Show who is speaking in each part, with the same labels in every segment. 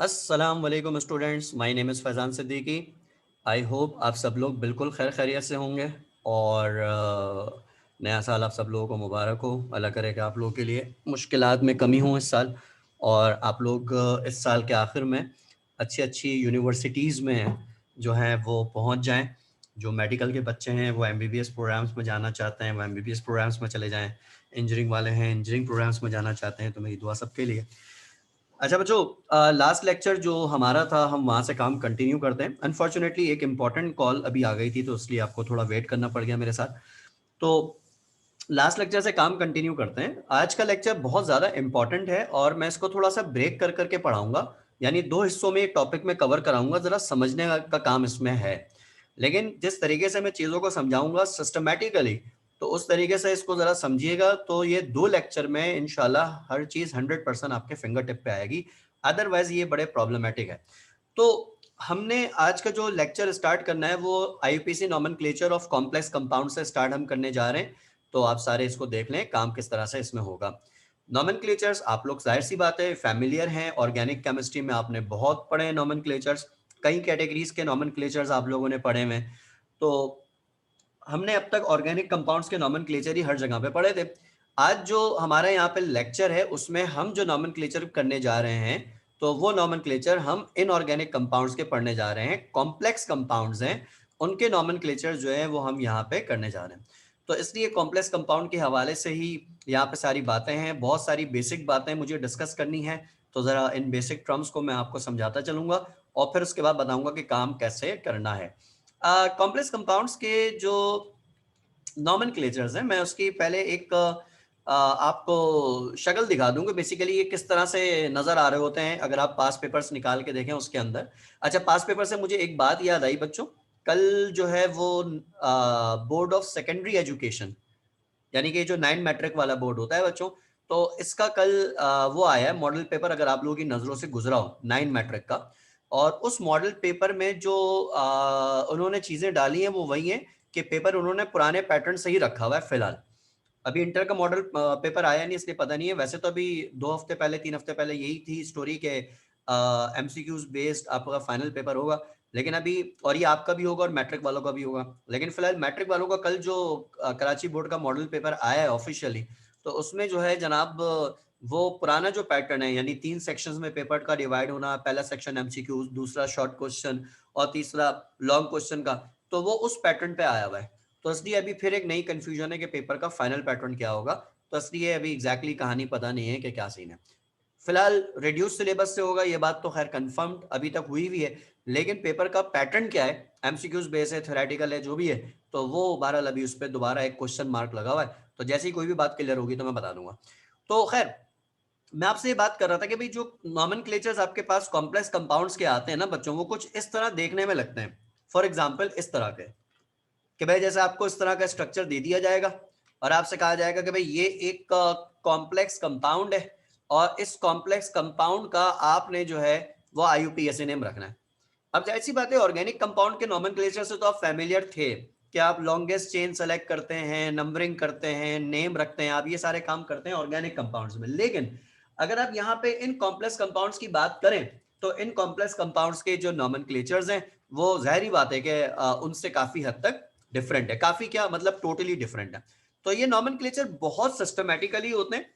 Speaker 1: अस्सलाम वालेकुम students, my name is Faizan Siddiqui. I hope आप सब लोग बिल्कुल खैर खैरियत से होंगे और नया साल आप सब लोगों को मुबारक हो। अल्लाह करे कि आप लोगों के लिए मुश्किलात में कमी हो इस साल और आप लोग इस साल के आखिर में अच्छी-अच्छी यूनिवर्सिटीज़ में जो हैं वो पहुंच जाएं। जो मेडिकल के बच्चे हैं वो एमबीबीएस प्रोग्राम्स में जाना चाहते हैं वो एमबीबीएस प्रोग्राम्स में चले जाएं। इंजीनियरिंग वाले हैं इंजीनियरिंग प्रोग्राम्स में जाना चाहते हैं, तो मेरी दुआ सबके लिए। अच्छा बच्चों, लास्ट लेक्चर जो हमारा था हम वहाँ से काम कंटिन्यू करते हैं। अनफॉर्चुनेटली एक इम्पॉर्टेंट कॉल अभी आ गई थी तो इसलिए आपको थोड़ा वेट करना पड़ गया मेरे साथ। तो लास्ट लेक्चर से काम कंटिन्यू करते हैं। आज का लेक्चर बहुत ज़्यादा इम्पॉर्टेंट है और मैं इसको थोड़ा सा ब्रेक कर करके पढ़ाऊंगा, यानी दो हिस्सों में एक टॉपिक में कवर कराऊंगा। ज़रा समझने का काम इसमें है, लेकिन जिस तरीके से मैं चीज़ों को समझाऊंगा सिस्टमैटिकली, तो उस तरीके से इसको ज़रा समझिएगा तो ये दो लेक्चर में इंशाल्लाह हर चीज़ 100% आपके फिंगर टिप पे आएगी। अदरवाइज ये बड़े प्रॉब्लमेटिक है। तो हमने आज का जो लेक्चर स्टार्ट करना है वो IUPAC nomenclature of complex compound से स्टार्ट हम करने जा रहे हैं। तो आप सारे इसको देख लें काम किस तरह से इसमें होगा। नॉमेनक्लेचर्स आप लोग जाहिर सी बात है फैमिलियर हैं, ऑर्गेनिक केमिस्ट्री में आपने बहुत पढ़े हैं नॉमेनक्लेचर्स। कई कैटेगरीज के नॉमेनक्लेचर्स आप लोगों ने पढ़े हुए हैं। तो हमने अब तक ऑर्गेनिक कंपाउंड्स के नॉमेनक्लेचर ही हर जगह पे पढ़े थे। आज जो हमारे यहाँ पे लेक्चर है उसमें हम जो नॉमेनक्लेचर करने जा रहे हैं तो वो नॉमेनक्लेचर हम इनऑर्गेनिक कंपाउंड्स के पढ़ने जा रहे हैं। कॉम्प्लेक्स कंपाउंड्स हैं उनके नॉमेनक्लेचर जो है वो हम यहाँ पे करने जा रहे हैं। तो इसलिए कॉम्प्लेक्स कंपाउंड के हवाले से ही यहाँ पे सारी बातें हैं, बहुत सारी बेसिक बातें मुझे डिस्कस करनी है। तो ज़रा इन बेसिक टर्म्स को मैं आपको समझाता चलूँगा और फिर उसके बाद बताऊँगा कि काम कैसे करना है। कॉम्प्लेक्स कंपाउंड्स के जो नॉमेनक्लेचर्स हैं, मैं उसकी पहले एक आपको शक्ल दिखा दूंगा। बेसिकली ये किस तरह से नज़र आ रहे होते हैं अगर आप पास पेपर्स निकाल के देखें उसके अंदर। अच्छा, पास पेपर से मुझे एक बात याद आई बच्चों, कल जो है वो बोर्ड ऑफ सेकेंडरी एजुकेशन, यानी कि जो 9 मैट्रिक वाला बोर्ड होता है बच्चों, तो इसका कल वो आया है मॉडल पेपर, अगर आप लोगों की नज़रों से गुजरा हो 9 मैट्रिक का। और उस मॉडल पेपर में जो उन्होंने चीज़ें डाली हैं वो वही हैं कि पेपर उन्होंने पुराने पैटर्न से ही रखा हुआ है फिलहाल। अभी इंटर का मॉडल पेपर आया नहीं इसलिए पता नहीं है। वैसे तो अभी 2 हफ्ते पहले 3 हफ्ते पहले यही थी स्टोरी के एमसीक्यूज बेस्ड आपका फाइनल पेपर होगा। लेकिन अभी और ये आपका भी होगा और मैट्रिक वालों का भी होगा। लेकिन फिलहाल मैट्रिक वालों का कल जो कराची बोर्ड का मॉडल पेपर आया है ऑफिशियली, तो उसमें जो है जनाब वो पुराना जो पैटर्न है, यानी 3 सेक्शंस में पेपर का डिवाइड होना, पहला सेक्शन एमसीक्यूज, दूसरा शॉर्ट क्वेश्चन और तीसरा लॉन्ग क्वेश्चन का, तो वो उस पैटर्न पे आया हुआ है। तो इसलिए अभी फिर एक नई कंफ्यूजन है कि पेपर का फाइनल पैटर्न क्या होगा। तो इसलिए अभी एग्जैक्टली कहानी पता नहीं है कि क्या सीन है। फिलहाल रिड्यूस सिलेबस से होगा, ये बात तो खैर कंफर्म्ड अभी तक हुई भी है। लेकिन पेपर का पैटर्न क्या है, एमसीक्यूज बेस है, थ्योरेटिकल है, जो भी है, तो वो बहरहाल अभी उस पर दोबारा एक क्वेश्चन मार्क लगा हुआ है। तो जैसे ही कोई भी बात क्लियर होगी तो मैं बता दूंगा। तो खैर, मैं आपसे ये बात कर रहा था कि भाई जो नॉमेनक्लेचर्स आपके पास कॉम्प्लेक्स कंपाउंड्स के आते हैं ना बच्चों, वो कुछ इस तरह देखने में लगते हैं। फॉर एग्जाम्पल इस तरह के, कि भाई जैसे आपको इस तरह का स्ट्रक्चर दे दिया जाएगा और आपसे कहा जाएगा कि भाई ये एक कॉम्प्लेक्स कंपाउंड है और इस कॉम्प्लेक्स कंपाउंड का आपने जो है वो आईयूपीएसी नेम रखना है। अब जाहिर सी बात है ऑर्गेनिक कंपाउंड के नॉमेनक्लेचर से तो आप फैमिलियर थे कि आप लॉन्गेस्ट चेन सेलेक्ट करते हैं, नंबरिंग करते हैं, नेम रखते हैं, आप ये सारे काम करते हैं ऑर्गेनिक कंपाउंड्स में। लेकिन अगर आप यहाँ पे इन कॉम्प्लेक्स कंपाउंड्स की बात करें तो इन कॉम्प्लेक्स कंपाउंड्स के जो नॉमेनक्लेचर्स हैं वो जाहिर बात है कि उनसे काफी हद तक डिफरेंट है। काफी क्या मतलब, टोटली डिफरेंट है। तो ये नॉमेनक्लेचर बहुत सिस्टमेटिकली होते हैं।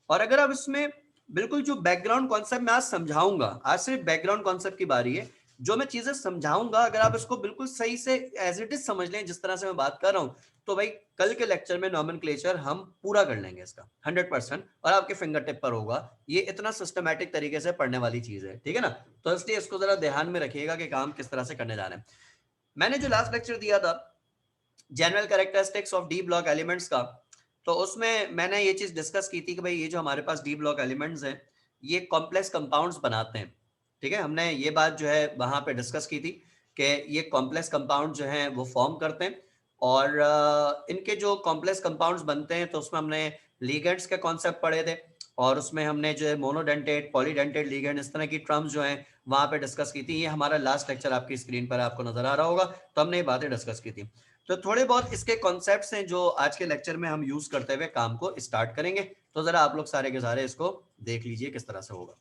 Speaker 1: और अगर आप इसमें बिल्कुल जो बैकग्राउंड कॉन्सेप्ट मैं आज समझाऊंगा, आज सिर्फ बैकग्राउंड कॉन्सेप्ट की बारी है, जो मैं चीजें समझाऊंगा अगर आप इसको बिल्कुल सही से एज इट इज समझ लें जिस तरह से मैं बात कर रहा हूं, तो भाई कल के लेक्चर में नॉमेनक्लेचर हम पूरा कर लेंगे इसका 100% और आपके फिंगर टिप पर होगा। ये इतना सिस्टमैटिक तरीके से पढ़ने वाली चीज है, ठीक है ना। तो इसलिए इसको जरा ध्यान में रखिएगा कि काम किस तरह से करने जा रहे हैं। मैंने जो लास्ट लेक्चर दिया था general characteristics of D block elements का, तो उसमें मैंने ये चीज डिस्कस की थी कि भाई ये जो हमारे पास डी ब्लॉक एलिमेंट्स हैं ये कॉम्प्लेक्स कंपाउंड्स बनाते हैं। ठीक है, हमने ये बात जो है वहां पे डिस्कस की थी कि ये कॉम्प्लेक्स कंपाउंड जो हैं वो फॉर्म करते हैं। और इनके जो कॉम्प्लेक्स कंपाउंड्स बनते हैं तो उसमें हमने लिगेंड्स के कॉन्सेप्ट पढ़े थे और उसमें हमने जो है मोनोडेंटेट, पॉलीडेंटेट लिगेंड, इस तरह की टर्म्स जो हैं वहां पे डिस्कस की थी। ये हमारा लास्ट लेक्चर आपकी स्क्रीन पर आपको नजर आ रहा होगा। तो हमने ये बातें डिस्कस की थी। तो थोड़े बहुत इसके कॉन्सेप्ट्स हैं जो आज के लेक्चर में हम यूज करते हुए काम को स्टार्ट करेंगे। तो जरा आप लोग सारे के सारे इसको देख लीजिए किस तरह से होगा।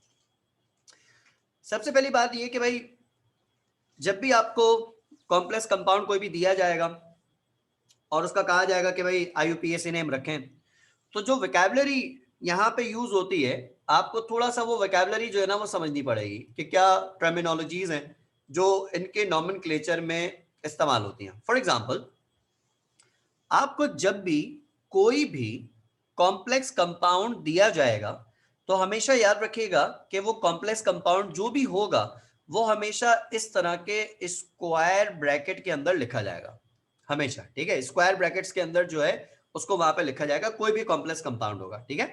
Speaker 1: सबसे पहली बात ये कि भाई जब भी आपको कॉम्प्लेक्स कंपाउंड कोई भी दिया जाएगा और उसका कहा जाएगा कि भाई IUPAC नेम रखें, तो जो वोकैबुलरी यहाँ पे यूज होती है, आपको थोड़ा सा वो वोकैबुलरी जो है ना वो समझनी पड़ेगी कि क्या टर्मिनोलॉजीज हैं जो इनके नॉमेनक्लेचर में इस्तेमाल होती हैं। फॉर एग्जांपल, आपको जब भी कोई भी कॉम्प्लेक्स कंपाउंड दिया जाएगा तो हमेशा याद रखिएगा कि वो कॉम्प्लेक्स कंपाउंड जो भी होगा वो हमेशा इस तरह के स्क्वायर ब्रैकेट के अंदर लिखा जाएगा, हमेशा। ठीक है, स्क्वायर ब्रैकेट्स के अंदर जो है उसको वहां पे लिखा जाएगा, कोई भी कॉम्प्लेक्स कंपाउंड होगा। ठीक है,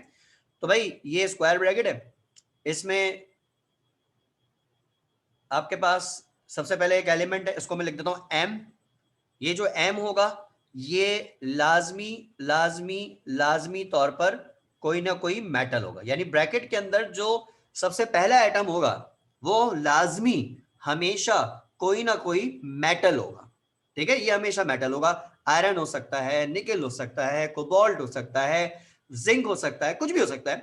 Speaker 1: तो भाई ये स्क्वायर ब्रैकेट है, इसमें आपके पास सबसे पहले एक एलिमेंट है, इसको मैं लिख देता हूं M। ये जो M होगा ये लाजमी लाजमी लाजमी तौर पर कोई ना कोई मेटल होगा, यानी ब्रैकेट के अंदर जो सबसे पहला एटम होगा वो लाजमी हमेशा कोई ना कोई मेटल होगा। ठीक है, ये हमेशा मेटल होगा। आयरन हो सकता है, निकेल हो सकता है, कोबाल्ट हो सकता है, जिंक हो सकता है, कुछ भी हो सकता है,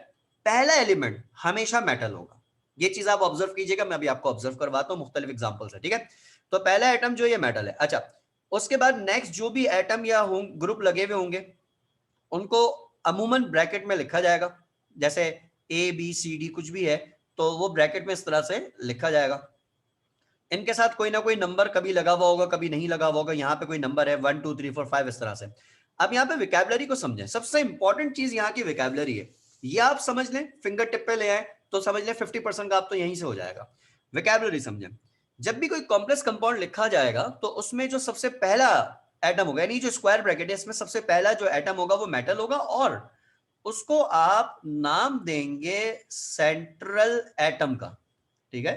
Speaker 1: पहला एलिमेंट हमेशा मेटल होगा। ये चीज आप ऑब्जर्व कीजिएगा, मैं अभी आपको ऑब्जर्व करवाता हूं मुख्तलिफ एग्जांपल से। ठीक है, तो पहला एटम जो ये मेटल है। अच्छा, उसके बाद नेक्स्ट जो भी एटम या ग्रुप लगे हुए होंगे उनको अमूमन ब्रैकेट में लिखा जाएगा, जैसे ABCD कुछ भी है तो वो ब्रैकेट में इस तरह से लिखा जाएगा। इनके साथ कोई ना कोई नंबर कभी लगा हुआ होगा, कभी नहीं लगा हुआ होगा। यहाँ पे कोई नंबर है 1 2 3 4 5 इस तरह से। अब यहाँ पे विकैबुलरी को समझें, सबसे इंपॉर्टेंट चीज यहाँ की विकैबुलरी है। ये आप समझ लें, फिंगर टिप पे ले आए तो समझ लें 50% का आप तो यहीं से हो जाएगा। विकैबुलरी समझें, जब भी कोई कॉम्प्लेक्स कंपाउंड लिखा जाएगा तो उसमें जो सबसे पहला एटम होगा, यानी जो स्क्वायर ब्रैकेट है इसमें सबसे पहला जो एटम होगा वो मेटल होगा, और उसको आप नाम देंगे सेंट्रल एटम का। ठीक है,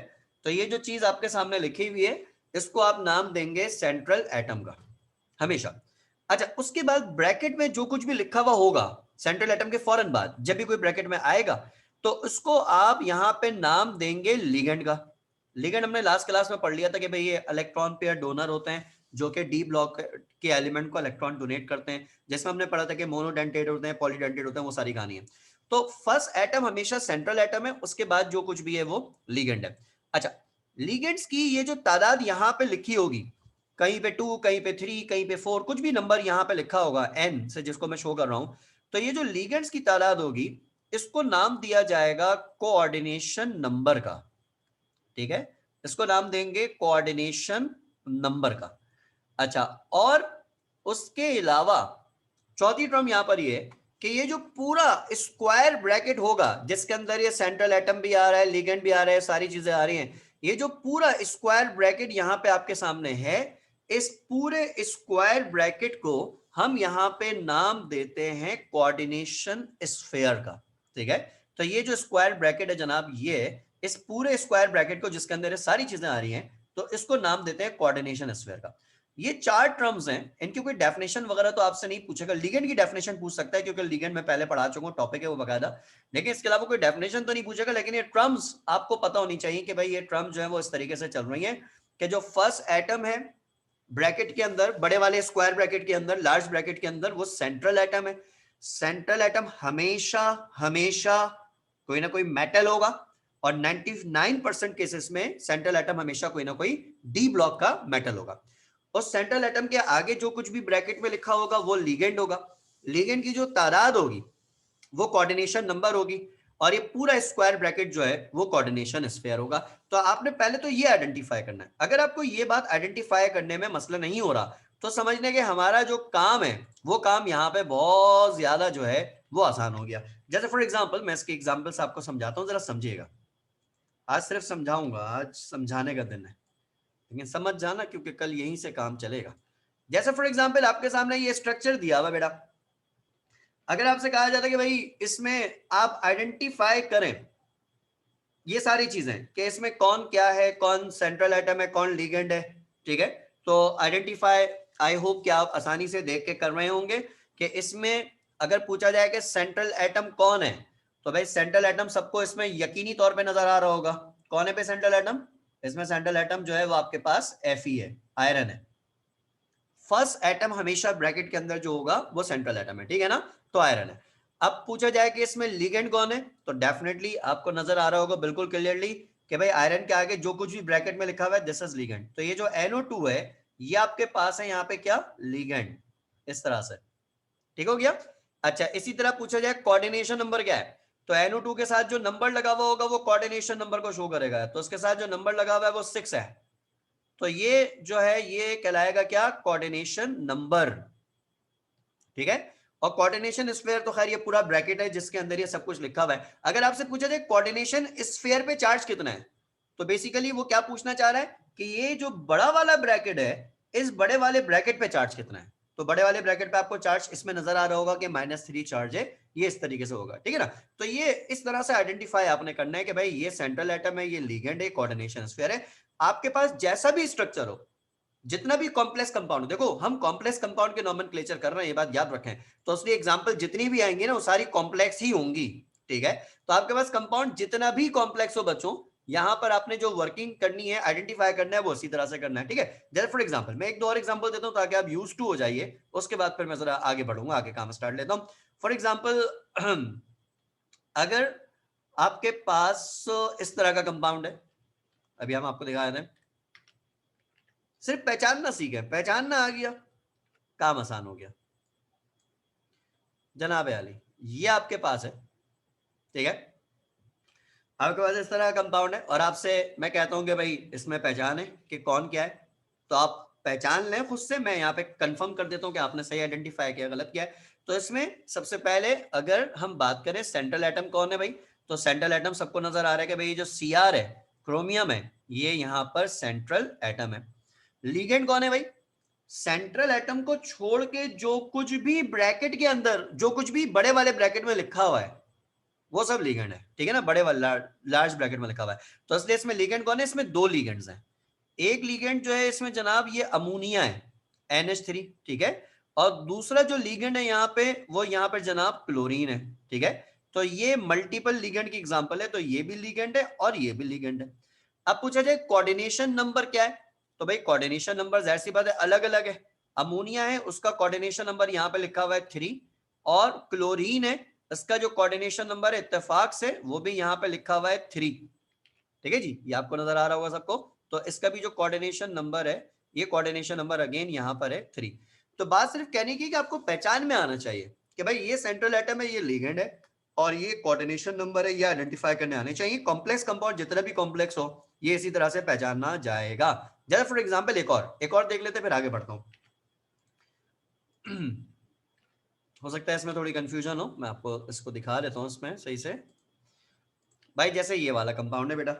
Speaker 1: तो ये जो चीज आपके सामने लिखी हुई है इसको आप नाम देंगे सेंट्रल एटम का हमेशा। अच्छा, उसके बाद ब्रैकेट में जो कुछ भी लिखा हुआ होगा सेंट्रल एटम के फौरन बाद जब भी कोई ब्रैकेट में आएगा तो उसको आप यहां पे नाम देंगे लिगेंड का। लिगेंड हमने लास्ट क्लास में पढ़ लिया था कि भाई ये इलेक्ट्रॉन पेयर डोनर होते हैं जो कि डी ब्लॉक के एलिमेंट को इलेक्ट्रॉन डोनेट करते हैं, जिसमें हमने पढ़ा था कि मोनोडेंटेट होते हैं, पॉलीडेंटेट होते हैं, वो सारी कहानी है। तो फर्स्ट एटम हमेशा सेंट्रल एटम है, उसके बाद जो कुछ भी है वो लिगेंड है। अच्छा, लिगेंड्स की ये जो तादाद यहां पे लिखी होगी, कहीं पे 2, कहीं पे 3, कहीं पे 4, कुछ भी नंबर यहां पे लिखा होगा n से, जिसको मैं शो कर रहा हूं, तो ये जो लिगेंड्स की तादाद होगी इसको नाम दिया जाएगा कोऑर्डिनेशन नंबर का। ठीक है, इसको नाम देंगे कोऑर्डिनेशन नंबर का। अच्छा, और उसके अलावा चौथी टर्म यहां पर ये कि ये जो पूरा स्क्वायर ब्रैकेट होगा जिसके अंदर ये सेंट्रल एटम भी आ रहा है, लिगेंड भी आ रहा है, सारी चीजें आ रही हैं, ये जो पूरा स्क्वायर ब्रैकेट यहां पे आपके सामने है, इस पूरे स्क्वायर ब्रैकेट को हम यहां पे नाम देते हैं कोऑर्डिनेशन स्फीयर का। ठीक है, तो ये जो स्क्वायर ब्रैकेट है जनाब, ये इस पूरे स्क्वायर ब्रैकेट को जिसके अंदर ये सारी चीजें आ रही हैं तो इसको नाम देते हैं कोऑर्डिनेशन स्फीयर का। ये 4 टर्म्स हैं, इनकी कोई डेफिनेशन वगैरह तो आपसे नहीं पूछेगा। लिगेंड की डेफिनेशन पूछ सकता है क्योंकि लिगेंड में पहले पढ़ा चुका हूं, टॉपिक है वो बकायदा, लेकिन इसके अलावा कोई डेफिनेशन तो नहीं पूछेगा। लेकिन ये टर्म्स आपको पता होनी चाहिए कि भाई ये टर्म जो है वो इस तरीके से चल रही है कि जो फर्स्ट एटम है ब्रैकेट के अंदर, बड़े वाले स्क्वायर ब्रैकेट के अंदर, लार्ज ब्रैकेट के अंदर, वो सेंट्रल एटम है। सेंट्रल एटम हमेशा हमेशा कोई ना कोई मेटल होगा, और 99% केसेस में सेंट्रल एटम हमेशा कोई ना कोई डी ब्लॉक का मेटल होगा। उस सेंट्रल एटम के आगे जो कुछ भी ब्रैकेट में लिखा होगा वो लिगेंड होगा। लिगेंड की जो तादाद होगी वो कोऑर्डिनेशन नंबर होगी, और ये पूरा स्क्वायर ब्रैकेट जो है वो कोऑर्डिनेशन स्फीयर होगा। तो आपने पहले तो ये आइडेंटिफाई करना है। अगर आपको ये बात आइडेंटिफाई करने में मसला नहीं हो रहा तो समझने के हमारा जो काम है वो काम यहाँ पे बहुत ज्यादा जो है वो आसान हो गया। जैसे फॉर एग्जाम्पल, मैं इसके एग्जाम्पल से आपको समझाता हूँ, जरा समझिएगा। आज सिर्फ समझाऊंगा, आज समझाने का दिन है, लेकिन समझ जाना क्योंकि कल यहीं से काम चलेगा। जैसे फॉर एग्जांपल आपके सामने ये स्ट्रक्चर दिया हुआ बेटा, अगर आपसे कहा जाता है कि भाई इसमें आप आइडेंटिफाई करें ये सारी चीजें कि इसमें कौन क्या है, कौन सेंट्रल एटम है, कौन लिगेंड है। ठीक है, तो आइडेंटिफाई, आई होप कि आप आसानी से देख के कर रहे होंगे कि इसमें अगर पूछा जाए कि सेंट्रल एटम कौन है तो भाई सेंट्रल एटम सबको इसमें यकीनी तौर पे नजर आ रहा होगा। कौन है पे सेंट्रल एटम? इसमें सेंट्रल एटम जो है वो आपके पास Fe है, आयरन है। फर्स्ट एटम हमेशा ब्रैकेट के अंदर जो होगा वो सेंट्रल एटम है, ठीक है ना, तो आयरन है। अब पूछा जाए कि इसमें लिगेंड कौन है तो डेफिनेटली आपको नजर आ रहा होगा बिल्कुल क्लियरली कि भाई आयरन के आगे जो कुछ भी ब्रैकेट में लिखा हुआ है दिस इज लिगेंड। तो ये जो NO2 है ये आपके पास है यहाँ पे क्या, लिगेंड, इस तरह से, ठीक हो गया। अच्छा इसी तरह पूछा जाए कोऑर्डिनेशन नंबर क्या है, तो NO2 के साथ जो नंबर लगा हुआ होगा वो कोऑर्डिनेशन नंबर को शो करेगा, तो उसके साथ जो नंबर लगा हुआ है वो 6 है, तो ये जो है ये कहलाएगा क्या, कोऑर्डिनेशन नंबर, ठीक है। और कोऑर्डिनेशन स्फीयर तो खैर ये पूरा ब्रैकेट है जिसके अंदर ये सब कुछ लिखा हुआ है। अगर आपसे पूछा जाए कोऑर्डिनेशन स्फीयर पे चार्ज कितना है, तो बेसिकली वो क्या पूछना चाह रहा है कि ये जो बड़ा वाला ब्रैकेट है इस बड़े वाले ब्रैकेट पे चार्ज कितना है, तो बड़े वाले ब्रैकेट पे आपको चार्ज इसमें नजर आ रहा होगा कि -3 चार्ज है, ये इस तरीके से होगा, ठीक है ना। तो ये इस तरह से आइडेंटिफाई आपने करना है कि भाई ये सेंट्रल एटम है, ये लिगेंड है, कोऑर्डिनेशन स्फीयर है। आपके पास जैसा भी स्ट्रक्चर हो, जितना भी कॉम्प्लेक्स कंपाउंड, देखो हम कॉम्प्लेक्स कंपाउंड के नोमेनक्लेचर कर रहे हैं, ये बात याद रखें, तो इसलिए एग्जांपल जितनी भी आएंगी ना वो सारी कॉम्प्लेक्स ही होंगी, ठीक है। तो आपके पास कंपाउंड जितना भी कॉम्प्लेक्स हो बच्चों, यहां पर आपने जो वर्किंग करनी है, आइडेंटिफाई करना है, वो इसी तरह से करना है, ठीक है। जैसे फॉर एग्जांपल मैं एक दो और एग्जांपल देता हूं ताकि आप यूज्ड टू हो जाइए, उसके बाद फिर मैं जरा आगे बढ़ूंगा, आगे काम स्टार्ट लेता हूं। फॉर एग्जांपल अगर आपके पास इस तरह का कंपाउंड है, अभी हम आपको दिखा दें, सिर्फ पहचानना सीखे, पहचानना आ गया, काम आसान हो गया। जनाब आली ये आपके पास है, ठीक है, आपके पास इस तरह का कंपाउंड है और आपसे मैं कहता हूं कि भाई इसमें पहचान है कि कौन क्या है, तो आप पहचान लें खुद से, मैं यहाँ पे कंफर्म कर देता हूं कि आपने सही आइडेंटिफाई किया, गलत किया है। तो इसमें सबसे पहले अगर हम बात करें सेंट्रल एटम कौन है भाई, तो सेंट्रल एटम सबको नजर आ रहा है कि भाई ये जो Cr है, क्रोमियम है, ये यहाँ पर सेंट्रल एटम है। लिगेंड कौन है भाई, सेंट्रल एटम को छोड़ के जो कुछ भी ब्रैकेट के अंदर, जो कुछ भी बड़े वाले ब्रैकेट में लिखा हुआ है वो सब लिगेंड है, ठीक है ना, बड़े वाले लार्ज ब्रैकेट में लिखा हुआ है। तो इसलिए इसमें लिगेंड कौन है, इसमें दो लिगेंड्स हैं। एक लिगेंड जो है इसमें जनाब ये अमोनिया है, NH3, ठीक है। और दूसरा जो लिगेंड है यहाँ पे वो यहाँ पर जनाब क्लोरीन है, ठीक है। तो ये मल्टीपल लिगेंड की एग्जांपल है, तो ये भी लिगेंड है और ये भी लिगेंड है। अब पूछा जाए कोऑर्डिनेशन नंबर क्या है, तो भाई कोऑर्डिनेशन नंबर जाहिर सी बात है अलग अलग है। अमोनिया है उसका कोऑर्डिनेशन नंबर यहाँ पे लिखा हुआ है 3, और क्लोरीन है इसका जो कोऑर्डिनेशन नंबर है इत्तेफाक से वो भी यहाँ पे लिखा हुआ है 3, ठीक है जी, ये आपको नजर आ रहा होगा सबको। तो इसका भी जो कोऑर्डिनेशन नंबर है, ये कोऑर्डिनेशन नंबर अगेन यहाँ पर है 3। तो बात सिर्फ कहने की कि आपको पहचान में आना चाहिए कि भाई ये सेंट्रल एटम है, ये लिगेंड है, और ये कोऑर्डिनेशन नंबर है, ये आइडेंटिफाई करने आने चाहिए। कॉम्प्लेक्स कंपाउंड जितना भी कॉम्प्लेक्स हो ये इसी तरह से पहचानना जाएगा। जैसे फॉर एग्जाम्पल एक और देख लेते फिर आगे बढ़ता हूँ। हो सकता है इसमें थोड़ी कंफ्यूजन हो, मैं आपको इसको दिखा देता हूँ इसमें सही से। भाई जैसे ये वाला कंपाउंड है बेटा,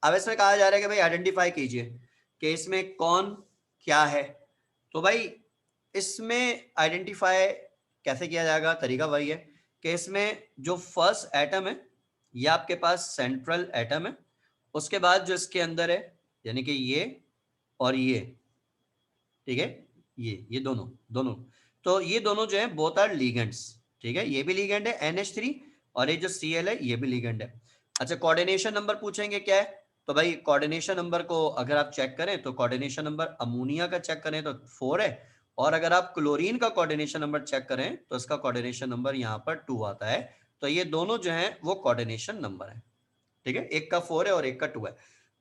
Speaker 1: अब इसमें कहा जा रहा है कि भाई आइडेंटिफाई कीजिए कि इसमें कौन क्या है। तो भाई इसमें आइडेंटिफाई कैसे किया जाएगा, तरीका वही है कि इसमें जो फर्स्ट एटम है ये आपके पास सेंट्रल एटम है, उसके बाद जो इसके अंदर है यानी कि ये और ये, ठीक है, ये दोनों दोनों, तो ये दोनों जो है बोथ आर लीगेंड्स, ठीक है, ये भी लीगेंड है NH3, और ये जो Cl है ये भी लीगेंड है। अच्छा कोऑर्डिनेशन नंबर पूछेंगे क्या है, तो भाई कोऑर्डिनेशन नंबर को अगर आप चेक करें तो कोऑर्डिनेशन नंबर अमोनिया का चेक करें तो 4 है, और अगर आप क्लोरीन का कोऑर्डिनेशन नंबर चेक करें तो इसका कोऑर्डिनेशन नंबर यहाँ पर 2 आता है। तो ये दोनों जो है वो कोऑर्डिनेशन नंबर है, ठीक है, एक का 4 है और एक का 2 है।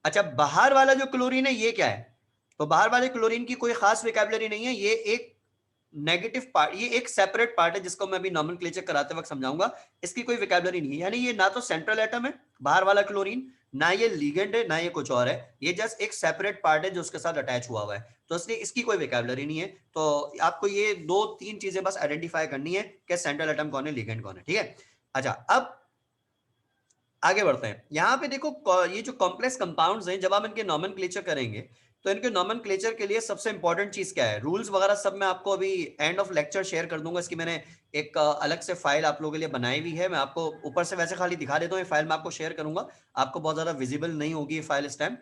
Speaker 1: अच्छा बाहर वाला जो क्लोरीन है ये क्या है, तो बाहर वाले क्लोरीन की कोई खास विकेबलरी नहीं है, ये एक नेगेटिव पार्ट, ये एक सेपरेट पार्ट है जिसको मैं अभी नॉमेनक्लेचर कराते वक्त समझाऊंगा। इसकी कोई विकेबलरी नहीं है, यानी ये ना तो सेंट्रल एटम है बाहर वाला क्लोरीन, ना ये लिगेंड है, ना ये कुछ और है, ये जस्ट एक सेपरेट पार्ट है जो उसके साथ अटैच हुआ हुआ है, तो इसलिए इसकी कोई विकेबलरी नहीं है। तो आपको ये दो तीन चीजें बस आइडेंटिफाई करनी है कि सेंट्रल एटम कौन है, लिगेंड कौन है, ठीक है। अच्छा अब आगे बढ़ते हैं, यहाँ पे देखो ये जो कॉम्प्लेक्स कंपाउंड्स हैं जब आप इनके नॉमेनक्लेचर करेंगे तो इनके नॉमेनक्लेचर के लिए सबसे इंपॉर्टेंट चीज क्या है, रूल्स वगैरह सब मैं आपको अभी एंड ऑफ लेक्चर शेयर कर दूंगा। इसकी मैंने एक अलग से फाइल आप लोगों के लिए बनाई हुई है, मैं आपको ऊपर से वैसे खाली दिखा देता हूँ, ये फाइल मैं आपको शेयर करूंगा, आपको बहुत ज्यादा विजिबल नहीं होगी ये फाइल इस टाइम,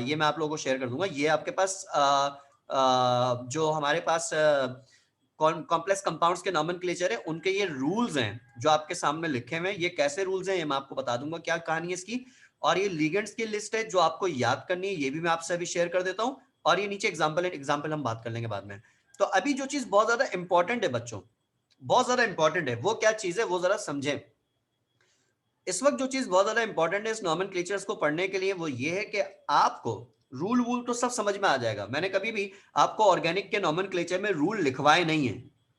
Speaker 1: ये मैं आप लोगों को शेयर कर दूंगा। ये आपके पास जो हमारे पास कॉम्प्लेक्स कंपाउंड्स के नॉमेनक्लेचर है उनके ये रूल्स हैं जो आपके सामने लिखे हुए हैं। ये कैसे रूल्स हैं ये मैं आपको बता दूंगा क्या कहानी है इसकी, और ये लिगेंड्स की लिस्ट है जो आपको याद करनी है, ये भी मैं आपसे अभी शेयर कर देता हूं, और ये नीचे एग्जांपल हम बात कर लेंगे बाद में। तो अभी जो चीज बहुत ज्यादा इंपॉर्टेंट है बच्चों, बहुत ज्यादा इंपॉर्टेंट है, वो क्या चीज है वो जरा समझें। इस वक्त जो चीज बहुत ज्यादा इंपॉर्टेंट है इस नॉमेनक्लेचर्स को पढ़ने के लिए वो ये है कि आपको रूल वूल तो सब समझ में आ जाएगा। मैंने कभी भी आपको ऑर्गेनिक के नॉमेनक्लेचर में रूल लिखवाए नहीं है,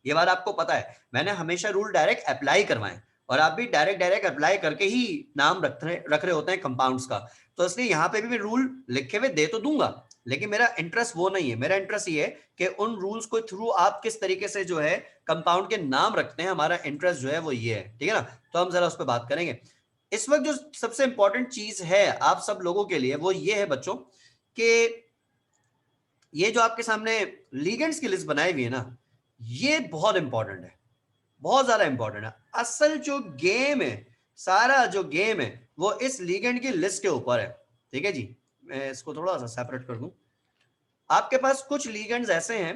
Speaker 1: ये बात आपको पता है। मैंने हमेशा रूल डायरेक्ट अप्लाई करवाए, और आप भी डायरेक्ट अप्लाई करके ही नाम रख रहे होते हैं कंपाउंड्स का। तो इसलिए यहाँ पे भी मैं रूल लिखे हुए दे तो दूंगा, लेकिन मेरा इंटरेस्ट वो नहीं है। मेरा इंटरेस्ट ये है कि उन रूल्स को थ्रू आप किस तरीके से जो है कंपाउंड के नाम रखते हैं, हमारा इंटरेस्ट जो है वो ये है, ठीक है ना। तो हम जरा उस पर बात करेंगे। इस वक्त जो सबसे इंपॉर्टेंट चीज है आप सब लोगों के लिए वो ये है बच्चों कि ये जो आपके सामने लीगेंड्स की लिस्ट बनाई हुई है ना, ये बहुत इंपॉर्टेंट है, बहुत ज्यादा इंपॉर्टेंट है। असल जो गेम है, सारा जो गेम है वो इस लीगेंड की लिस्ट के ऊपर है, ठीक है जी। मैं इसको थोड़ा सा सेपरेट कर दूं। आपके पास कुछ लीगेंड्स ऐसे हैं,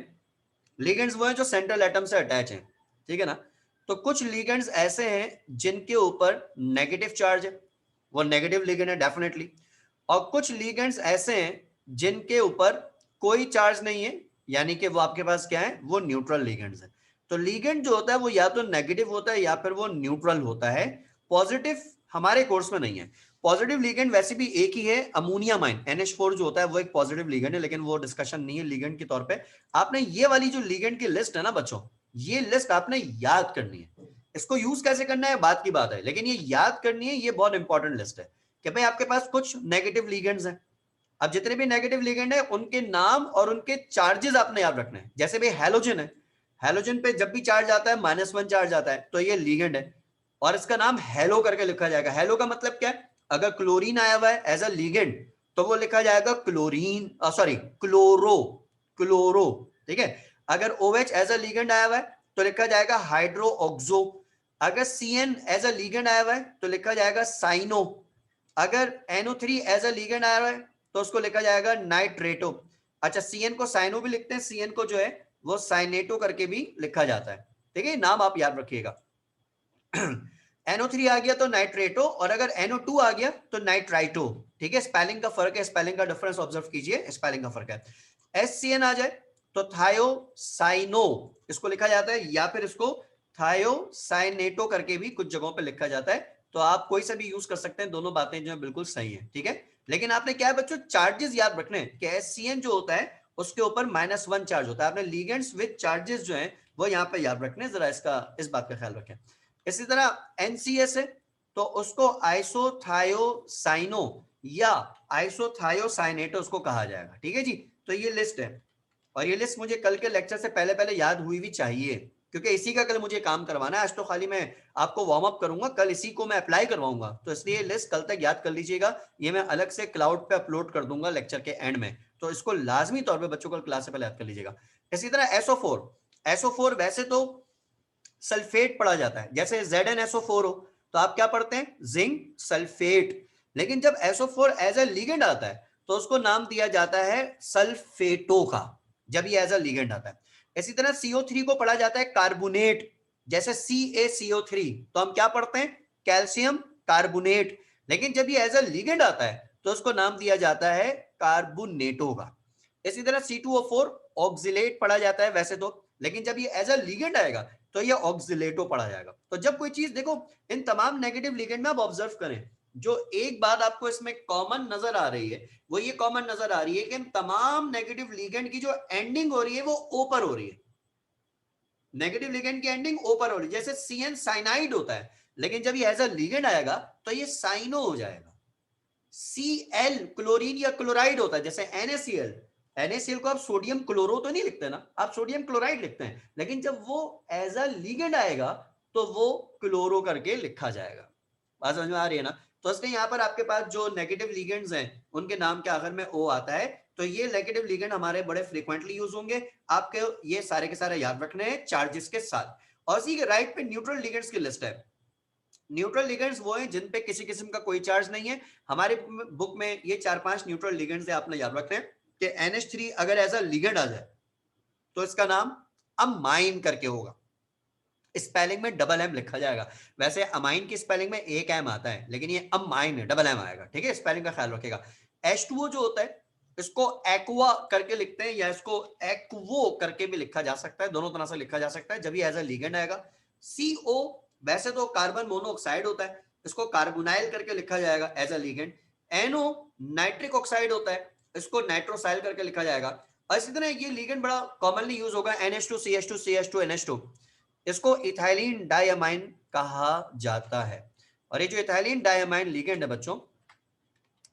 Speaker 1: लीगेंड्स वो हैं जो सेंट्रल एटम से अटैच हैं, ठीक है ना। तो कुछ लीगेंड्स ऐसे हैं जिनके ऊपर नेगेटिव चार्ज है, वो नेगेटिव लीगेंड है डेफिनेटली। और कुछ लीगेंड्स ऐसे हैं जिनके ऊपर कोई चार्ज नहीं है, यानी कि वो आपके पास क्या है, वो न्यूट्रल लीगेंड्स है। तो लीगेंड जो होता है वो या तो नेगेटिव होता है या फिर वो न्यूट्रल होता है। पॉजिटिव हमारे कोर्स में नहीं है। पॉजिटिव लीगेंड वैसे भी एक ही है, अमोनिया माइन NH4 जो होता है वो एक पॉजिटिव लीगेंड है, लेकिन वो डिस्कशन नहीं है लीगेंड के तौर पे। आपने ये वाली जो लीगेंड की लिस्ट है ना बच्चों, ये लिस्ट आपने याद करनी है। इसको यूज कैसे करना है बात की बात है, लेकिन ये याद करनी है, ये बहुत इंपॉर्टेंट लिस्ट है कि भाई आपके पास कुछ नेगेटिव लीगेंड्स हैं। अब जितने भी नेगेटिव लिगेंड है उनके नाम और उनके चार्जेस आपने याद रखने हैं। जैसे भाई हैलोजन है, हैलोजन पे जब भी चार्ज आता है -1 चार्ज आता है, तो ये लिगेंड है और इसका नाम हेलो करके लिखा जाएगा। हेलो का मतलब क्या है, अगर क्लोरीन आया हुआ है एज अ लिगेंड तो वो लिखा जाएगा क्लोरीन, सॉरी क्लोरो, क्लोरो, ठीक है। अगर OH एज अ लिगेंड आया हुआ है तो लिखा जाएगा हाइड्रो ऑक्सो। अगर CN एज अ लिगेंड आया हुआ है तो लिखा जाएगा साइनो। अगर NO3 एज अ लिगेंड आया हुआ है तो उसको लिखा जाएगा नाइट्रेटो। अच्छा, CN को साइनो भी लिखते हैं, CN को जो है वो साइनेटो करके भी लिखा जाता है, ठीक है। नाम आप याद रखिएगा। NO3 आ गया तो नाइट्रेटो, और अगर NO2 आ गया तो नाइट्राइटो, ठीक है। स्पेलिंग का फर्क है, स्पेलिंग का डिफरेंस ऑब्जर्व कीजिए, स्पेलिंग का फर्क है। SCN आ जाए तो थायोसाइनो इसको लिखा जाता है, या फिर इसको थायोसाइनेटो करके भी कुछ जगहों पे लिखा जाता है। तो आप कोई सा भी यूज कर सकते हैं, दोनों बातें जो है बिल्कुल सही है, ठीक है। लेकिन आपने क्या है बच्चों, चार्जेस याद रखने हैं कि SCN जो होता है उसके ऊपर -1 चार्ज होता है। आपने लिगेंड्स विद चार्जेस जो है वो यहाँ पे याद रखने, जरा इसका इस बात का ख्याल रखें। इसी तरह NCS है तो उसको आइसोथायोसाइनो या आइसोथायोसाइनेटो उसको कहा जाएगा, ठीक है जी। तो ये लिस्ट है, और ये लिस्ट मुझे कल के लेक्चर से पहले पहले याद हुई भी चाहिए, क्योंकि इसी का कल मुझे काम करवाना है। आज तो खाली मैं आपको वार्म अप करूंगा, कल इसी को मैं अप्लाई करवाऊंगा। तो इसलिए लिस्ट कल तक याद कर लीजिएगा, ये मैं अलग से क्लाउड पे अपलोड कर दूंगा लेक्चर के एंड में। तो इसको लाजमी तौर पे बच्चों कल क्लास से पहले याद कर लीजिएगा। इसी तरह SO4 वैसे तो सल्फेट पढ़ा जाता है, जैसे ZnSO4 हो तो आप क्या पढ़ते हैं, जिंक सल्फेट। लेकिन जब SO4 एज अ लिगेंड आता है तो उसको नाम दिया जाता है सल्फेटो का, जब ये एज अ लिगेंड आता है। इसी तरह CO3 को पढ़ा जाता है कार्बोनेट, जैसे CaCO3 तो हम क्या पढ़ते हैं, कैल्शियम कार्बोनेट। लेकिन जब ये एज अ लिगेंड आता है तो उसको नाम दिया जाता है कार्बोनेटो का। इसी तरह C2O4 ऑक्सिलेट पढ़ा जाता है वैसे तो, लेकिन जब ये एज अ लिगेंड आएगा तो ये ऑक्सिलेटो पढ़ा जाएगा। तो जब कोई चीज देखो, इन तमाम नेगेटिव लिगेंड में आप ऑब्जर्व करें, जो एक बात आपको इसमें कॉमन नजर आ रही है वो ये कॉमन नजर आ रही है कि इन तमाम नेगेटिव लिगेंड की जो एंडिंग हो रही है वो ऊपर हो रही है। नेगेटिव लिगेंड की एंडिंग ऊपर हो रही है, जैसे CN साइनाइड होता है, लेकिन जब ये एज अ लिगेंड आएगा तो ये साइनो हो जाएगा। Cl क्लोरीन या क्लोराइड होता है, जैसे NaCl, NaCl को आप सोडियम क्लोरो तो नहीं लिखते ना, आप सोडियम क्लोराइड लिखते हैं, लेकिन जब वो एज अ लिगेंड आएगा तो वो क्लोरो करके लिखा जाएगा। बात समझ में आ रही है ना। तो इसलिए यहाँ पर आपके पास जो नेगेटिव लिगेंड्स हैं उनके नाम के आखिर में O आता है, तो ये नेगेटिव लिगेंड हमारे बड़े फ्रीक्वेंटली यूज होंगे, आपके ये सारे के सारे याद रखने हैं चार्जेस के साथ। और इसी के राइट पे न्यूट्रल लिगेंड्स की लिस्ट है। न्यूट्रल लिगेंड्स वो हैं जिन पे किसी किस्म का कोई चार्ज नहीं है। हमारे बुक में ये 4-5 न्यूट्रल लिगेंड्स है, आपने याद रखते हैं कि NH3 अगर ऐसा लिगेंड आ जाए तो इसका नाम अमाइन करके होगा, स्पेलिंग में डबल एम लिखा जाएगा। वैसे अमाइन की स्पेलिंग में एक एम आता है, लेकिन ये अमाइन है, डबल एम आएगा, ठीक है। स्पेलिंग का ख्याल रखेगा। H2O जो होता है इसको एक्वा करके लिखते हैं या इसको एक्वो करके भी लिखा जा सकता है, दोनों तरह से लिखा जा सकता है जब ये एज अ लिगेंड आएगा। CO वैसे तो कार्बन मोनोऑक्साइड होता है, इसको कार्बोनाइल करके लिखा जाएगा as a ligand. NO nitric oxide होता है, इसको नाइट्रोसाइल करके लिखा जाएगा। और इसी तरह ये लिगेंड बड़ा कॉमनली यूज होगा NH2CH2CH2NH2, इसको इथाइलिन डाइअमाइन कहा जाता है। और ये जो इथाइलिन डाइअमाइन लिगेंड है बच्चों,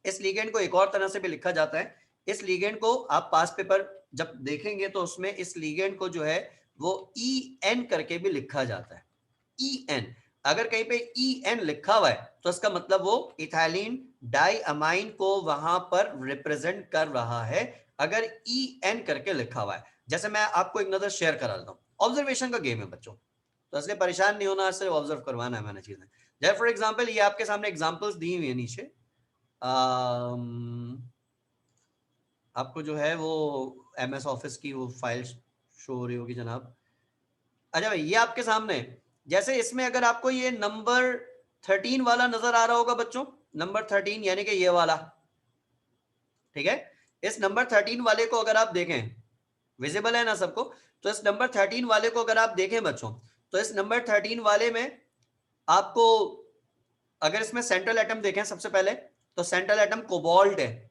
Speaker 1: इस लिगेंड को एक और तरह से भी लिखा जाता है। इस लिगेंड को आप पास पेपर जब देखेंगे तो उसमें इस लिगेंड को जो है वो EN करके भी लिखा जाता है। EN, अगर कहीं पे EN लिखा हुआ है तो इसका मतलब वो इथाइलिन डाइअमाइन को वहां पर रिप्रेजेंट कर रहा है। अगर EN करके लिखा हुआ है, जैसे मैं आपको एक नजर शेयर करा देता हूँ, ऑब्जर्वेशन का गेम है बच्चों, तो इसलिए परेशान नहीं होना, सिर्फ ऑब्जर्व करवाना है मैंने चीजें। जैसे फॉर एग्जाम्पल ये आपके सामने एग्जाम्पल्स दी हुई है नीचे, आपको जो है वो MS ऑफिस की वो फाइल शो हो रही होगी जनाब। अच्छा भाई ये आपके सामने, जैसे इसमें अगर आपको ये नंबर 13 वाला नजर आ रहा होगा बच्चों, नंबर 13 यानी कि ये वाला, ठीक है, इस नंबर 13 वाले को अगर आप देखें, विजिबल है ना सबको, तो इस नंबर 13 वाले को अगर आप देखें बच्चों, तो इस नंबर 13 वाले में आपको अगर इसमें सेंट्रल एटम देखें सबसे पहले, तो सेंट्रल एटम कोबाल्ट है।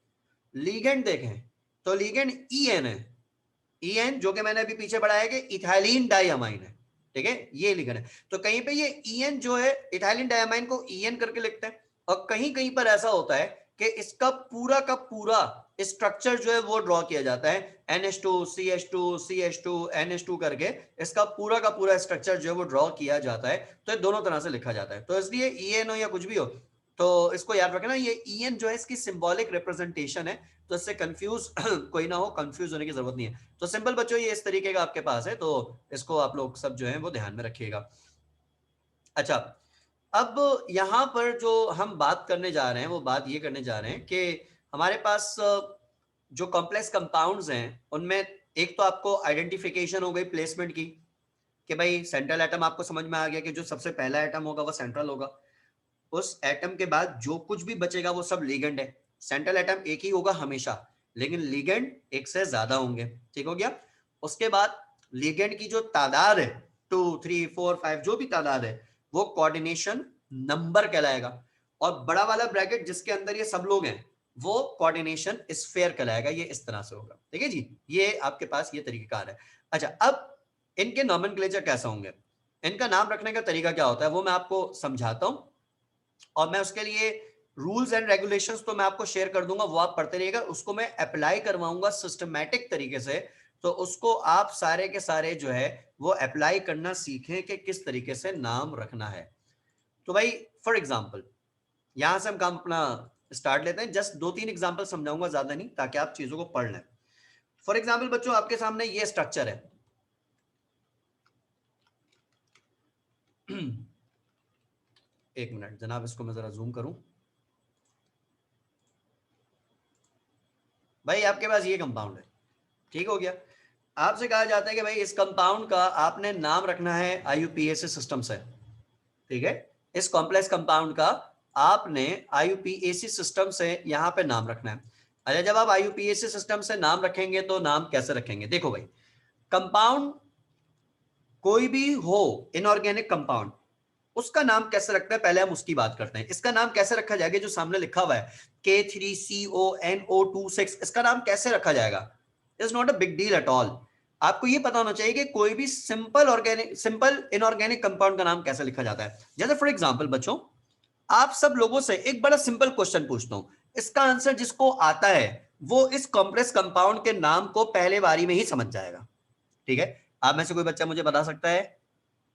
Speaker 1: लीगेंड देखें तो लीगेंड EN है, EN जो कि मैंने अभी पीछे बढ़ाया कि इथाइलिन डाइअमाइन है, ठीक है, ये लिखना है। तो कहीं पे ये EN जो है इथाइलिन डाइअमाइन को EN करके लिखते हैं, और कहीं कहीं पर ऐसा होता है कि इसका पूरा का पूरा स्ट्रक्चर जो है वो ड्रॉ किया जाता है NH2 CH2 CH2 NH2 करके, इसका पूरा का पूरा स्ट्रक्चर जो है वो ड्रॉ किया जाता है। तो ये दोनों तरह से लिखा जाता है, तो इसलिए EN हो या कुछ भी हो, तो इसको याद रखना, ये EN जो है इसकी सिंबॉलिक रिप्रेजेंटेशन है, तो इससे कंफ्यूज कोई ना हो, कंफ्यूज होने की जरूरत नहीं है। तो सिंपल बच्चों ये इस तरीके का आपके पास है, तो इसको आप लोग सब जो है वो ध्यान में रखिएगा। अच्छा, अब यहाँ पर जो हम बात करने जा रहे हैं वो बात ये करने जा रहे हैं कि हमारे पास जो कॉम्प्लेक्स कंपाउंड्स हैं उनमें एक तो आपको आइडेंटिफिकेशन हो गई प्लेसमेंट की, कि भाई सेंट्रल एटम आपको समझ में आ गया कि जो सबसे पहला एटम होगा वो सेंट्रल होगा, उस एटम के बाद जो कुछ भी बचेगा वो सब लिगेंड है। सेंट्रल एटम एक ही होगा हमेशा, लेकिन लिगेंड एक से ज्यादा होंगे, ठीक हो गया। उसके बाद लिगेंड की जो तादाद है 2 3 4 5 जो भी तादाद है वो कोऑर्डिनेशन नंबर कहलाएगा, और बड़ा वाला ब्रैकेट जिसके अंदर ये सब लोग हैं वो कोऑर्डिनेशन स्फीयर कहलाएगा। ये इस तरह से होगा, ठीक है जी, ये आपके पास ये तरीकाकार है। अच्छा, अब इनके नॉमेनक्लेचर कैसा होंगे, इनका नाम रखने का तरीका क्या होता है वो मैं आपको समझाता हूं, और मैं उसके लिए रूल्स एंड रेगुलेशंस तो मैं आपको शेयर कर दूंगा, वो आप पढ़ते रहिएगा, उसको मैं अप्लाई करवाऊंगा सिस्टमैटिक तरीके से, तो उसको आप सारे के सारे जो है वो अप्लाई करना सीखें कि किस तरीके से नाम रखना है। तो भाई फॉर एग्जाम्पल यहां से हम काम अपना स्टार्ट लेते हैं, जस्ट 2-3 एग्जाम्पल समझाऊंगा, ज्यादा नहीं, ताकि आप चीजों को पढ़ लें। फॉर एग्जाम्पल बच्चों आपके सामने ये स्ट्रक्चर है एक मिनट जनाब, इसको मैं जरा जूम करूं। भाई आपके पास ये कंपाउंड है, ठीक हो गया। आपसे कहा जाता है कि भाई इस कंपाउंड का आपने नाम रखना है IUPAC सिस्टम से, ठीक है, इस कॉम्प्लेक्स कंपाउंड का आपने IUPAC सिस्टम से यहां पे नाम रखना है। अच्छा, जब आप IUPAC सिस्टम से नाम रखेंगे तो नाम कैसे रखेंगे, देखो भाई, कंपाउंड कोई भी हो इनऑर्गेनिक कंपाउंड, उसका नाम कैसे रखना है पहले हम उसकी बात करते हैं। इसका नाम कैसे रखा जाएगा, जो सामने लिखा हुआ है K3CONO26, इसका नाम कैसे रखा जाएगा, is not a big deal at all. आपको ये पता होना चाहिए कि कोई भी सिंपल इनऑर्गेनिक कंपाउंड का नाम कैसे लिखा जाता है। जैसे फॉर एग्जांपल बच्चों, आप सब लोगों से एक बड़ा सिंपल क्वेश्चन पूछता हूं, इसका आंसर जिसको आता है वो इस कॉम्प्लेक्स कंपाउंड के नाम को पहले बारी में ही समझ जाएगा, ठीक है। आप में से कोई बच्चा मुझे बता सकता है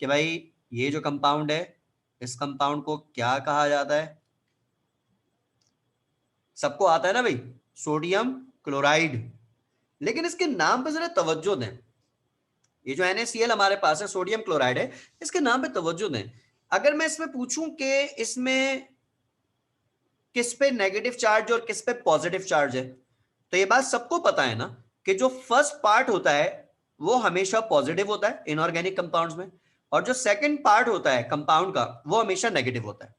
Speaker 1: कि भाई ये जो कंपाउंड है इस कंपाउंड को क्या कहा जाता है? सबको आता है ना भाई, सोडियम क्लोराइड। लेकिन इसके नाम पे जरा तवज्जो दें, ये जो NaCl हमारे पास है सोडियम क्लोराइड है, इसके नाम पे तवज्जो दें। अगर मैं इसमें पूछूं कि इसमें किस पे नेगेटिव चार्ज और किस पे पॉजिटिव चार्ज है, तो ये बात सबको पता है ना कि जो फर्स्ट पार्ट होता है वो हमेशा पॉजिटिव होता है इनऑर्गेनिक कंपाउंड्स में, और जो सेकंड पार्ट होता है कंपाउंड का वो हमेशा नेगेटिव होता है।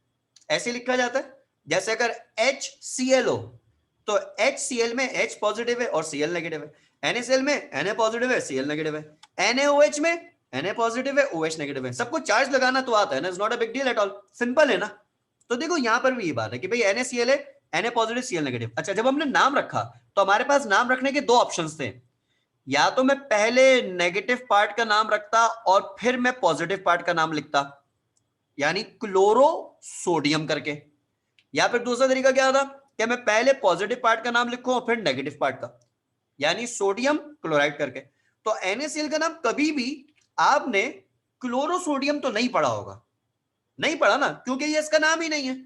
Speaker 1: ऐसे लिखा जाता है, जैसे अगर HCl हो तो HCl में H पॉजिटिव है और Cl नेगेटिव है, NaCl में Na पॉजिटिव है Cl नेगेटिव है, NaOH में Na पॉजिटिव है OH नेगेटिव है। सबको चार्ज लगाना तो आता है ना, it's not a big deal at all, simple है ना। तो देखो यहां पर भी ये बात है कि भाई NaCl है, Na पॉजिटिव Cl नेगेटिव। अच्छा, जब हमने नाम रखा तो हमारे पास नाम रखने के दो ऑप्शंस थे, या तो मैं पहले नेगेटिव पार्ट का नाम रखता और फिर मैं पॉजिटिव पार्ट का नाम लिखता, यानी क्लोरो सोडियम करके, या फिर दूसरा तरीका क्या था कि मैं पहले पॉजिटिव पार्ट का नाम लिखूं और फिर नेगेटिव पार्ट का, यानी सोडियम क्लोराइड करके। तो NaCl का नाम कभी भी आपने क्लोरोसोडियम तो नहीं पढ़ा होगा, नहीं पढ़ा ना, क्योंकि ये इसका नाम ही नहीं है,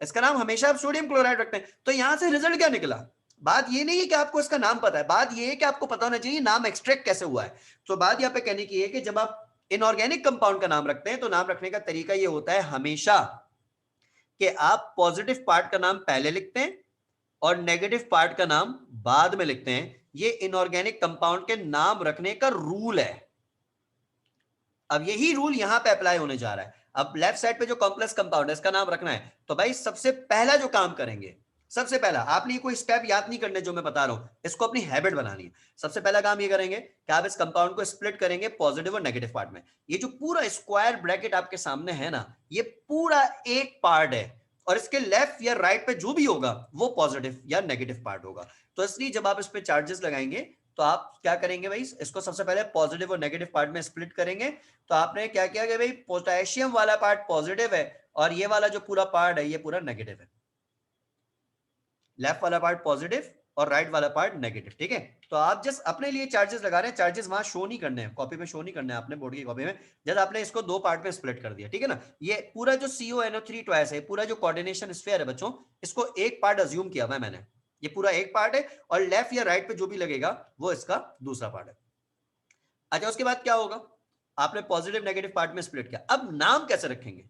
Speaker 1: इसका नाम हमेशा आप सोडियम क्लोराइड रखते हैं। तो यहां से रिजल्ट क्या निकला? बात ये नहीं है कि आपको इसका नाम पता है, बात ये है कि आपको पता होना चाहिए नाम एक्सट्रैक्ट कैसे हुआ है। तो बात यहां पे कहने की है कि जब आप इनऑर्गेनिक कंपाउंड का नाम रखते हैं तो नाम रखने का तरीका ये होता है हमेशा कि आप पॉजिटिव पार्ट का नाम पहले लिखते हैं और नेगेटिव पार्ट का नाम बाद में लिखते हैं। ये इनऑर्गेनिक कंपाउंड के नाम रखने का रूल है। अब यही रूल यहां पे अप्लाई होने जा रहा है। अब लेफ्ट साइड पे जो कॉम्प्लेक्स कंपाउंड है इसका नाम रखना है, तो भाई सबसे पहला जो काम करेंगे, सबसे पहला, आपने कोई स्टेप याद नहीं करने जो मैं बता रहा हूं, इसको अपनी हैबिट बनानी है। सबसे पहला काम ये करेंगे कि आप इस कंपाउंड को स्प्लिट करेंगे पॉजिटिव और नेगेटिव पार्ट में। ये जो पूरा स्क्वायर ब्रैकेट आपके सामने है ना, ये पूरा एक पार्ट है और इसके लेफ्ट या राइट पे जो भी होगा वो पॉजिटिव या नेगेटिव पार्ट होगा। तो इसलिए जब आप इस पे चार्जेस लगाएंगे तो आप क्या करेंगे भाई, इसको सबसे पहले पॉजिटिव और नेगेटिव पार्ट में स्प्लिट करेंगे। तो आपने क्या किया कि भाई पोटेशियम वाला पार्ट पॉजिटिव है और ये वाला जो पूरा पार्ट है ये पूरा नेगेटिव है, लेफ्ट वाला पार्ट पॉजिटिव और राइट वाला पार्ट नेगेटिव। ठीक है, तो आप जस्ट अपने लिए चार्जेस लगा रहे हैं, चार्जेस वहां शो नहीं करने हैं, कॉपी में शो नहीं करने हैं आपने, बोर्ड की कॉपी में। जस्ट आपने इसको दो पार्ट में स्प्लिट कर दिया, ठीक है ना। ये पूरा जो CONO3 ट्वाइस है, पूरा जो कोऑर्डिनेशन स्फीयर है बच्चों, इसको एक पार्ट अज्यूम किया हुआ है मैंने, ये पूरा एक पार्ट है और लेफ्ट या राइट पे जो भी लगेगा वो इसका दूसरा पार्ट है। अच्छा, उसके बाद क्या होगा, आपने पॉजिटिव नेगेटिव पार्ट में स्प्लिट किया। अब नाम कैसे रखेंगे?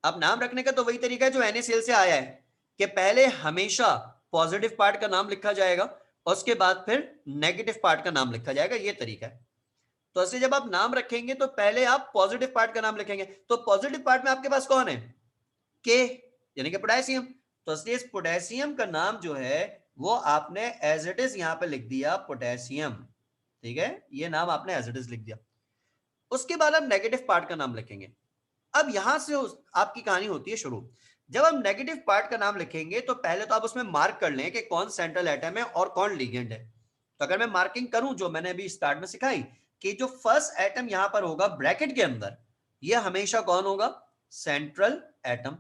Speaker 1: अब नाम रखने का तो वही तरीका है जो NaCl से आया है कि पहले हमेशा पॉजिटिव पार्ट का नाम लिखा जाएगा और उसके बाद फिर नेगेटिव पार्ट का नाम लिखा जाएगा, ये तरीका है। तो ऐसे जब आप नाम रखेंगे तो पहले आप पॉजिटिव पार्ट का नाम लिखेंगे। तो पॉजिटिव पार्ट में आपके पास कौन है? के, यानी कि पोटेशियम। तो इसलिए इस पोटेशियम का नाम जो है वो आपने एज इट इज यहां पे लिख दिया पोटेशियम, ठीक है, ये नाम आपने एज इट इज लिख दिया। उसके बाद आप नेगेटिव पार्ट का नाम लिखेंगे। अब यहां से आपकी कहानी होती है शुरू। जब हम नेगेटिव पार्ट का नाम लिखेंगे तो पहले तो आप उसमें मार्क कर लें कि कौन सेंट्रल एटम है और कौन लिगेंड है। तो अगर मैं मार्किंग करूं जो मैंने अभी स्टार्ट में सिखाई कि जो फर्स्ट एटम यहां पर होगा ब्रैकेट के अंदर, यह हमेशा कौन होगा? Central atom.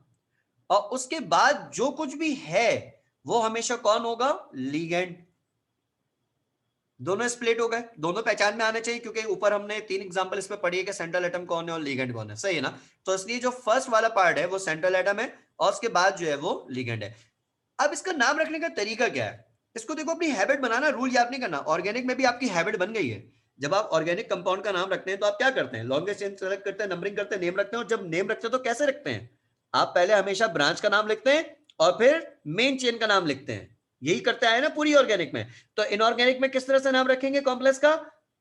Speaker 1: और उसके बाद जो कुछ भी है वो हमेशा कौन होगा? लिगेंड। दोनों स्प्लिट हो गए, दोनों पहचान में आने चाहिए क्योंकि ऊपर हमने 3 एग्जांपल इसमें पढ़ी है कि सेंट्रल एटम कौन है और लिगेंड कौन है, सही है ना। तो इसलिए जो फर्स्ट वाला पार्ट है वो सेंट्रल एटम है और उसके बाद जो है वो लिगेंड है। अब इसका नाम रखने का तरीका क्या है? इसको देखो अपनी हैबिट बनाना, रूल याद नहीं करना। ऑर्गेनिक में भी आपकी हैबिट बन गई है। जब आप ऑर्गेनिक कंपाउंड का नाम रखते हैं तो आप क्या करते हैं? लॉन्गेस्ट चेन सेलेक्ट करते हैं, नंबरिंग करते हैं, नेम रखते हैं। और जब नेम रखते हैं तो कैसे रखते हैं? आप पहले हमेशा ब्रांच का नाम लिखते हैं और फिर मेन चेन का नाम लिखते हैं, यही करते आए ना पूरी ऑर्गेनिक में। तो इनऑर्गेनिक में किस तरह से नाम रखेंगे कॉम्प्लेक्स का?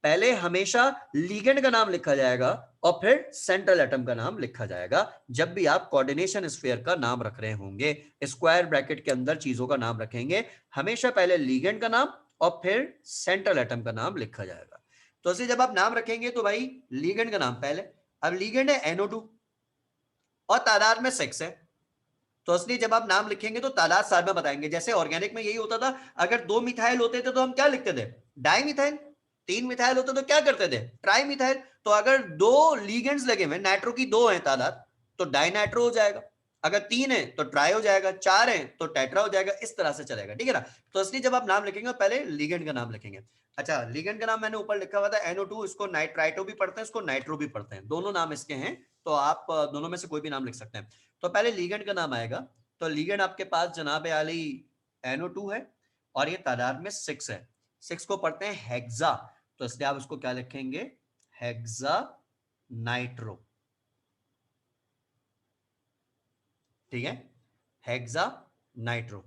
Speaker 1: पहले हमेशा लिगेंड का नाम लिखा जाएगा और फिर सेंट्रल एटम का नाम लिखा जाएगा जब भी आप कोऑर्डिनेशन स्फीयर का नाम रख रहे होंगे। स्क्वायर ब्रैकेट के अंदर चीजों का नाम रखेंगे, हमेशा पहले लिगेंड का नाम और फिर सेंट्रल एटम का नाम लिखा जाएगा। तो ऐसे जब आप नाम रखेंगे तो भाई लिगेंड का नाम पहले, अब लिगेंड है NO2 और तादाद में 6 है। तो इसलिए जब आप नाम लिखेंगे तो तादाद साथ में बताएंगे। जैसे ऑर्गेनिक में यही होता था, अगर 2 मिथाइल होते थे तो हम क्या लिखते थे? Di methyl. 3 मिथाइल होते तो क्या करते थे? Tri methyl. तो अगर 2 लीगेंड्स लगे हुए, नाइट्रो की 2 है तादाद, तो डाई नाइट्रो हो जाएगा। अगर 3 है तो ट्राई हो जाएगा, 4 है तो टेट्रा हो जाएगा, इस तरह से चलेगा, ठीक है ना। तो इसलिए जब आप नाम लिखेंगे पहले लीगेंड का नाम लिखेंगे। अच्छा, लीगेंड का नाम मैंने ऊपर लिखा हुआ था NO2, इसको नाइट्राइटो भी पढ़ते हैं, इसको नाइट्रो भी पढ़ते हैं, दोनों नाम इसके हैं। तो आप दोनों में से कोई भी नाम लिख सकते हैं। तो पहले लीगेंड का नाम आएगा। तो लीगेंड आपके पास जनाब आली NO2 है और ये तादाद में 6 है। 6 को पढ़ते हैं हेक्सा, तो इसलिए आप उसको क्या लिखेंगे? हेक्सा नाइट्रो, ठीक है, हेक्सा नाइट्रो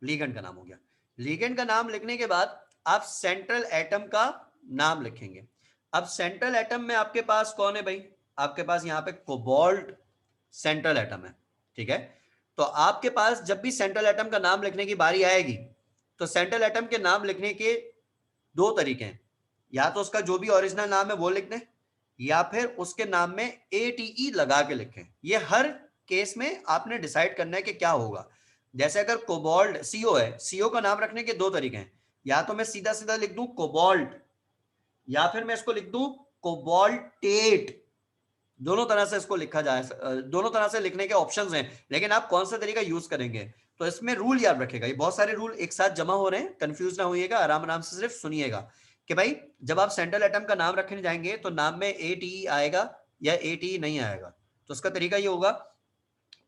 Speaker 1: लीगेंड का नाम हो गया। लीगेंड का नाम लिखने के बाद आप सेंट्रल एटम का नाम लिखेंगे। अब सेंट्रल एटम में आपके पास कौन है भाई? आपके पास यहां पे कोबाल्ट सेंट्रल एटम है, ठीक है। तो आपके पास जब भी सेंट्रल एटम का नाम लिखने की बारी आएगी तो सेंट्रल एटम के नाम लिखने के दो तरीके हैं, या तो उसका जो भी ओरिजिनल नाम है वो लिख दें या फिर उसके नाम में ATE लगा के लिखें। ये हर केस में आपने डिसाइड करना है कि क्या होगा। जैसे अगर कोबाल्ट सीओ है, सीओ का नाम रखने के दो तरीके हैं, या तो मैं सीधा सीधा लिख दूं कोबाल्ट, या फिर मैं इसको लिख दूं कोबाल्टेट। दोनों तरह से इसको लिखा जाए, दोनों तरह से लिखने के ऑप्शंस हैं, लेकिन आप कौन सा तरीका यूज करेंगे। तो इसमें रूल याद रखेगा, ये बहुत सारे रूल एक साथ जमा हो रहे हैं, कंफ्यूज ना होइएगा, आराम आराम से सिर्फ सुनिएगा कि भाई जब आप सेंट्रल एटम का नाम रखने जाएंगे तो नाम में ए टी आएगा या ए टी नहीं आएगा। तो उसका तरीका ये होगा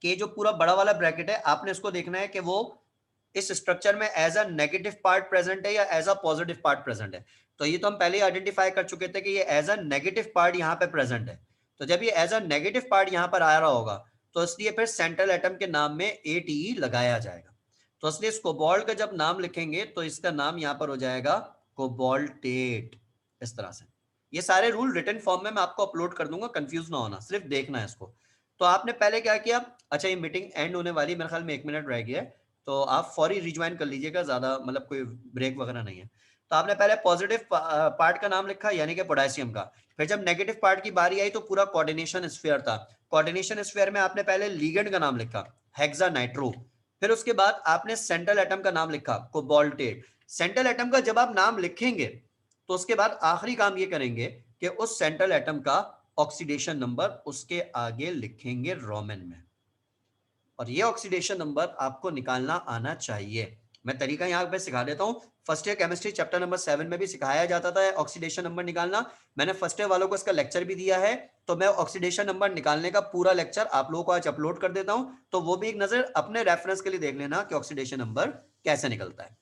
Speaker 1: कि जो पूरा बड़ा वाला ब्रैकेट है आपने इसको देखना है कि वो इस स्ट्रक्चर में as a negative part present है या as a positive part present है। तो ये तो हम पहले ही आइडेंटिफाई कर चुके थे कि ये एज अ नेगेटिव पार्ट यहाँ पे प्रेजेंट है। तो जब ये एज अ नेगेटिव पार्ट यहाँ पर आ रहा होगा तो इसलिए फिर सेंट्रल एटम के नाम में ए टी लगाया जाएगा। तो इसलिए इस कोबाल्ट का जब नाम लिखेंगे तो इसका नाम यहाँ पर हो जाएगा कोबाल्टेट, इस तरह से। ये सारे रूल रिटन फॉर्म में मैं आपको अपलोड कर दूंगा, कंफ्यूज ना होना, सिर्फ देखना है इसको। तो आपने पहले क्या किया, अच्छा ये मीटिंग एंड होने वाली, मेरे ख्याल में 1 मिनट रह गया है, तो आप फौरी रिज्वाइन कर लीजिएगा, ज्यादा मतलब कोई ब्रेक वगैरह नहीं है। तो आपने पहले पॉजिटिव पार्ट का नाम लिखा यानी कि पोटेशियम का, फिर जब नेगेटिव पार्ट की बारी आई तो पूरा कोऑर्डिनेशन स्फीयर था, कोऑर्डिनेशन स्फीयर में आपने पहले लीगेंड का नाम लिखा हेक्सा नाइट्रो, फिर उसके बाद आपने सेंट्रल एटम का नाम लिखा कोबाल्टेट। सेंट्रल एटम का जब आप नाम लिखेंगे तो उसके बाद आखिरी काम ये करेंगे कि उस सेंट्रल एटम का ऑक्सीडेशन नंबर उसके आगे लिखेंगे रोमन में, और ये ऑक्सीडेशन नंबर आपको निकालना आना चाहिए। मैं तरीका यहां पे सिखा देता हूं, first year chemistry chapter number 7 में भी सिखाया जाता था ऑक्सीडेशन नंबर निकालना, मैंने फर्स्ट ईयर वालों को इसका लेक्चर भी दिया है, तो मैं ऑक्सीडेशन नंबर निकालने का पूरा लेक्चर आप लोगों को आज अपलोड कर देता हूं, तो वो भी एक नजर अपने रेफरेंस के लिए देख लेना कि ऑक्सीडेशन नंबर कैसे निकलता है।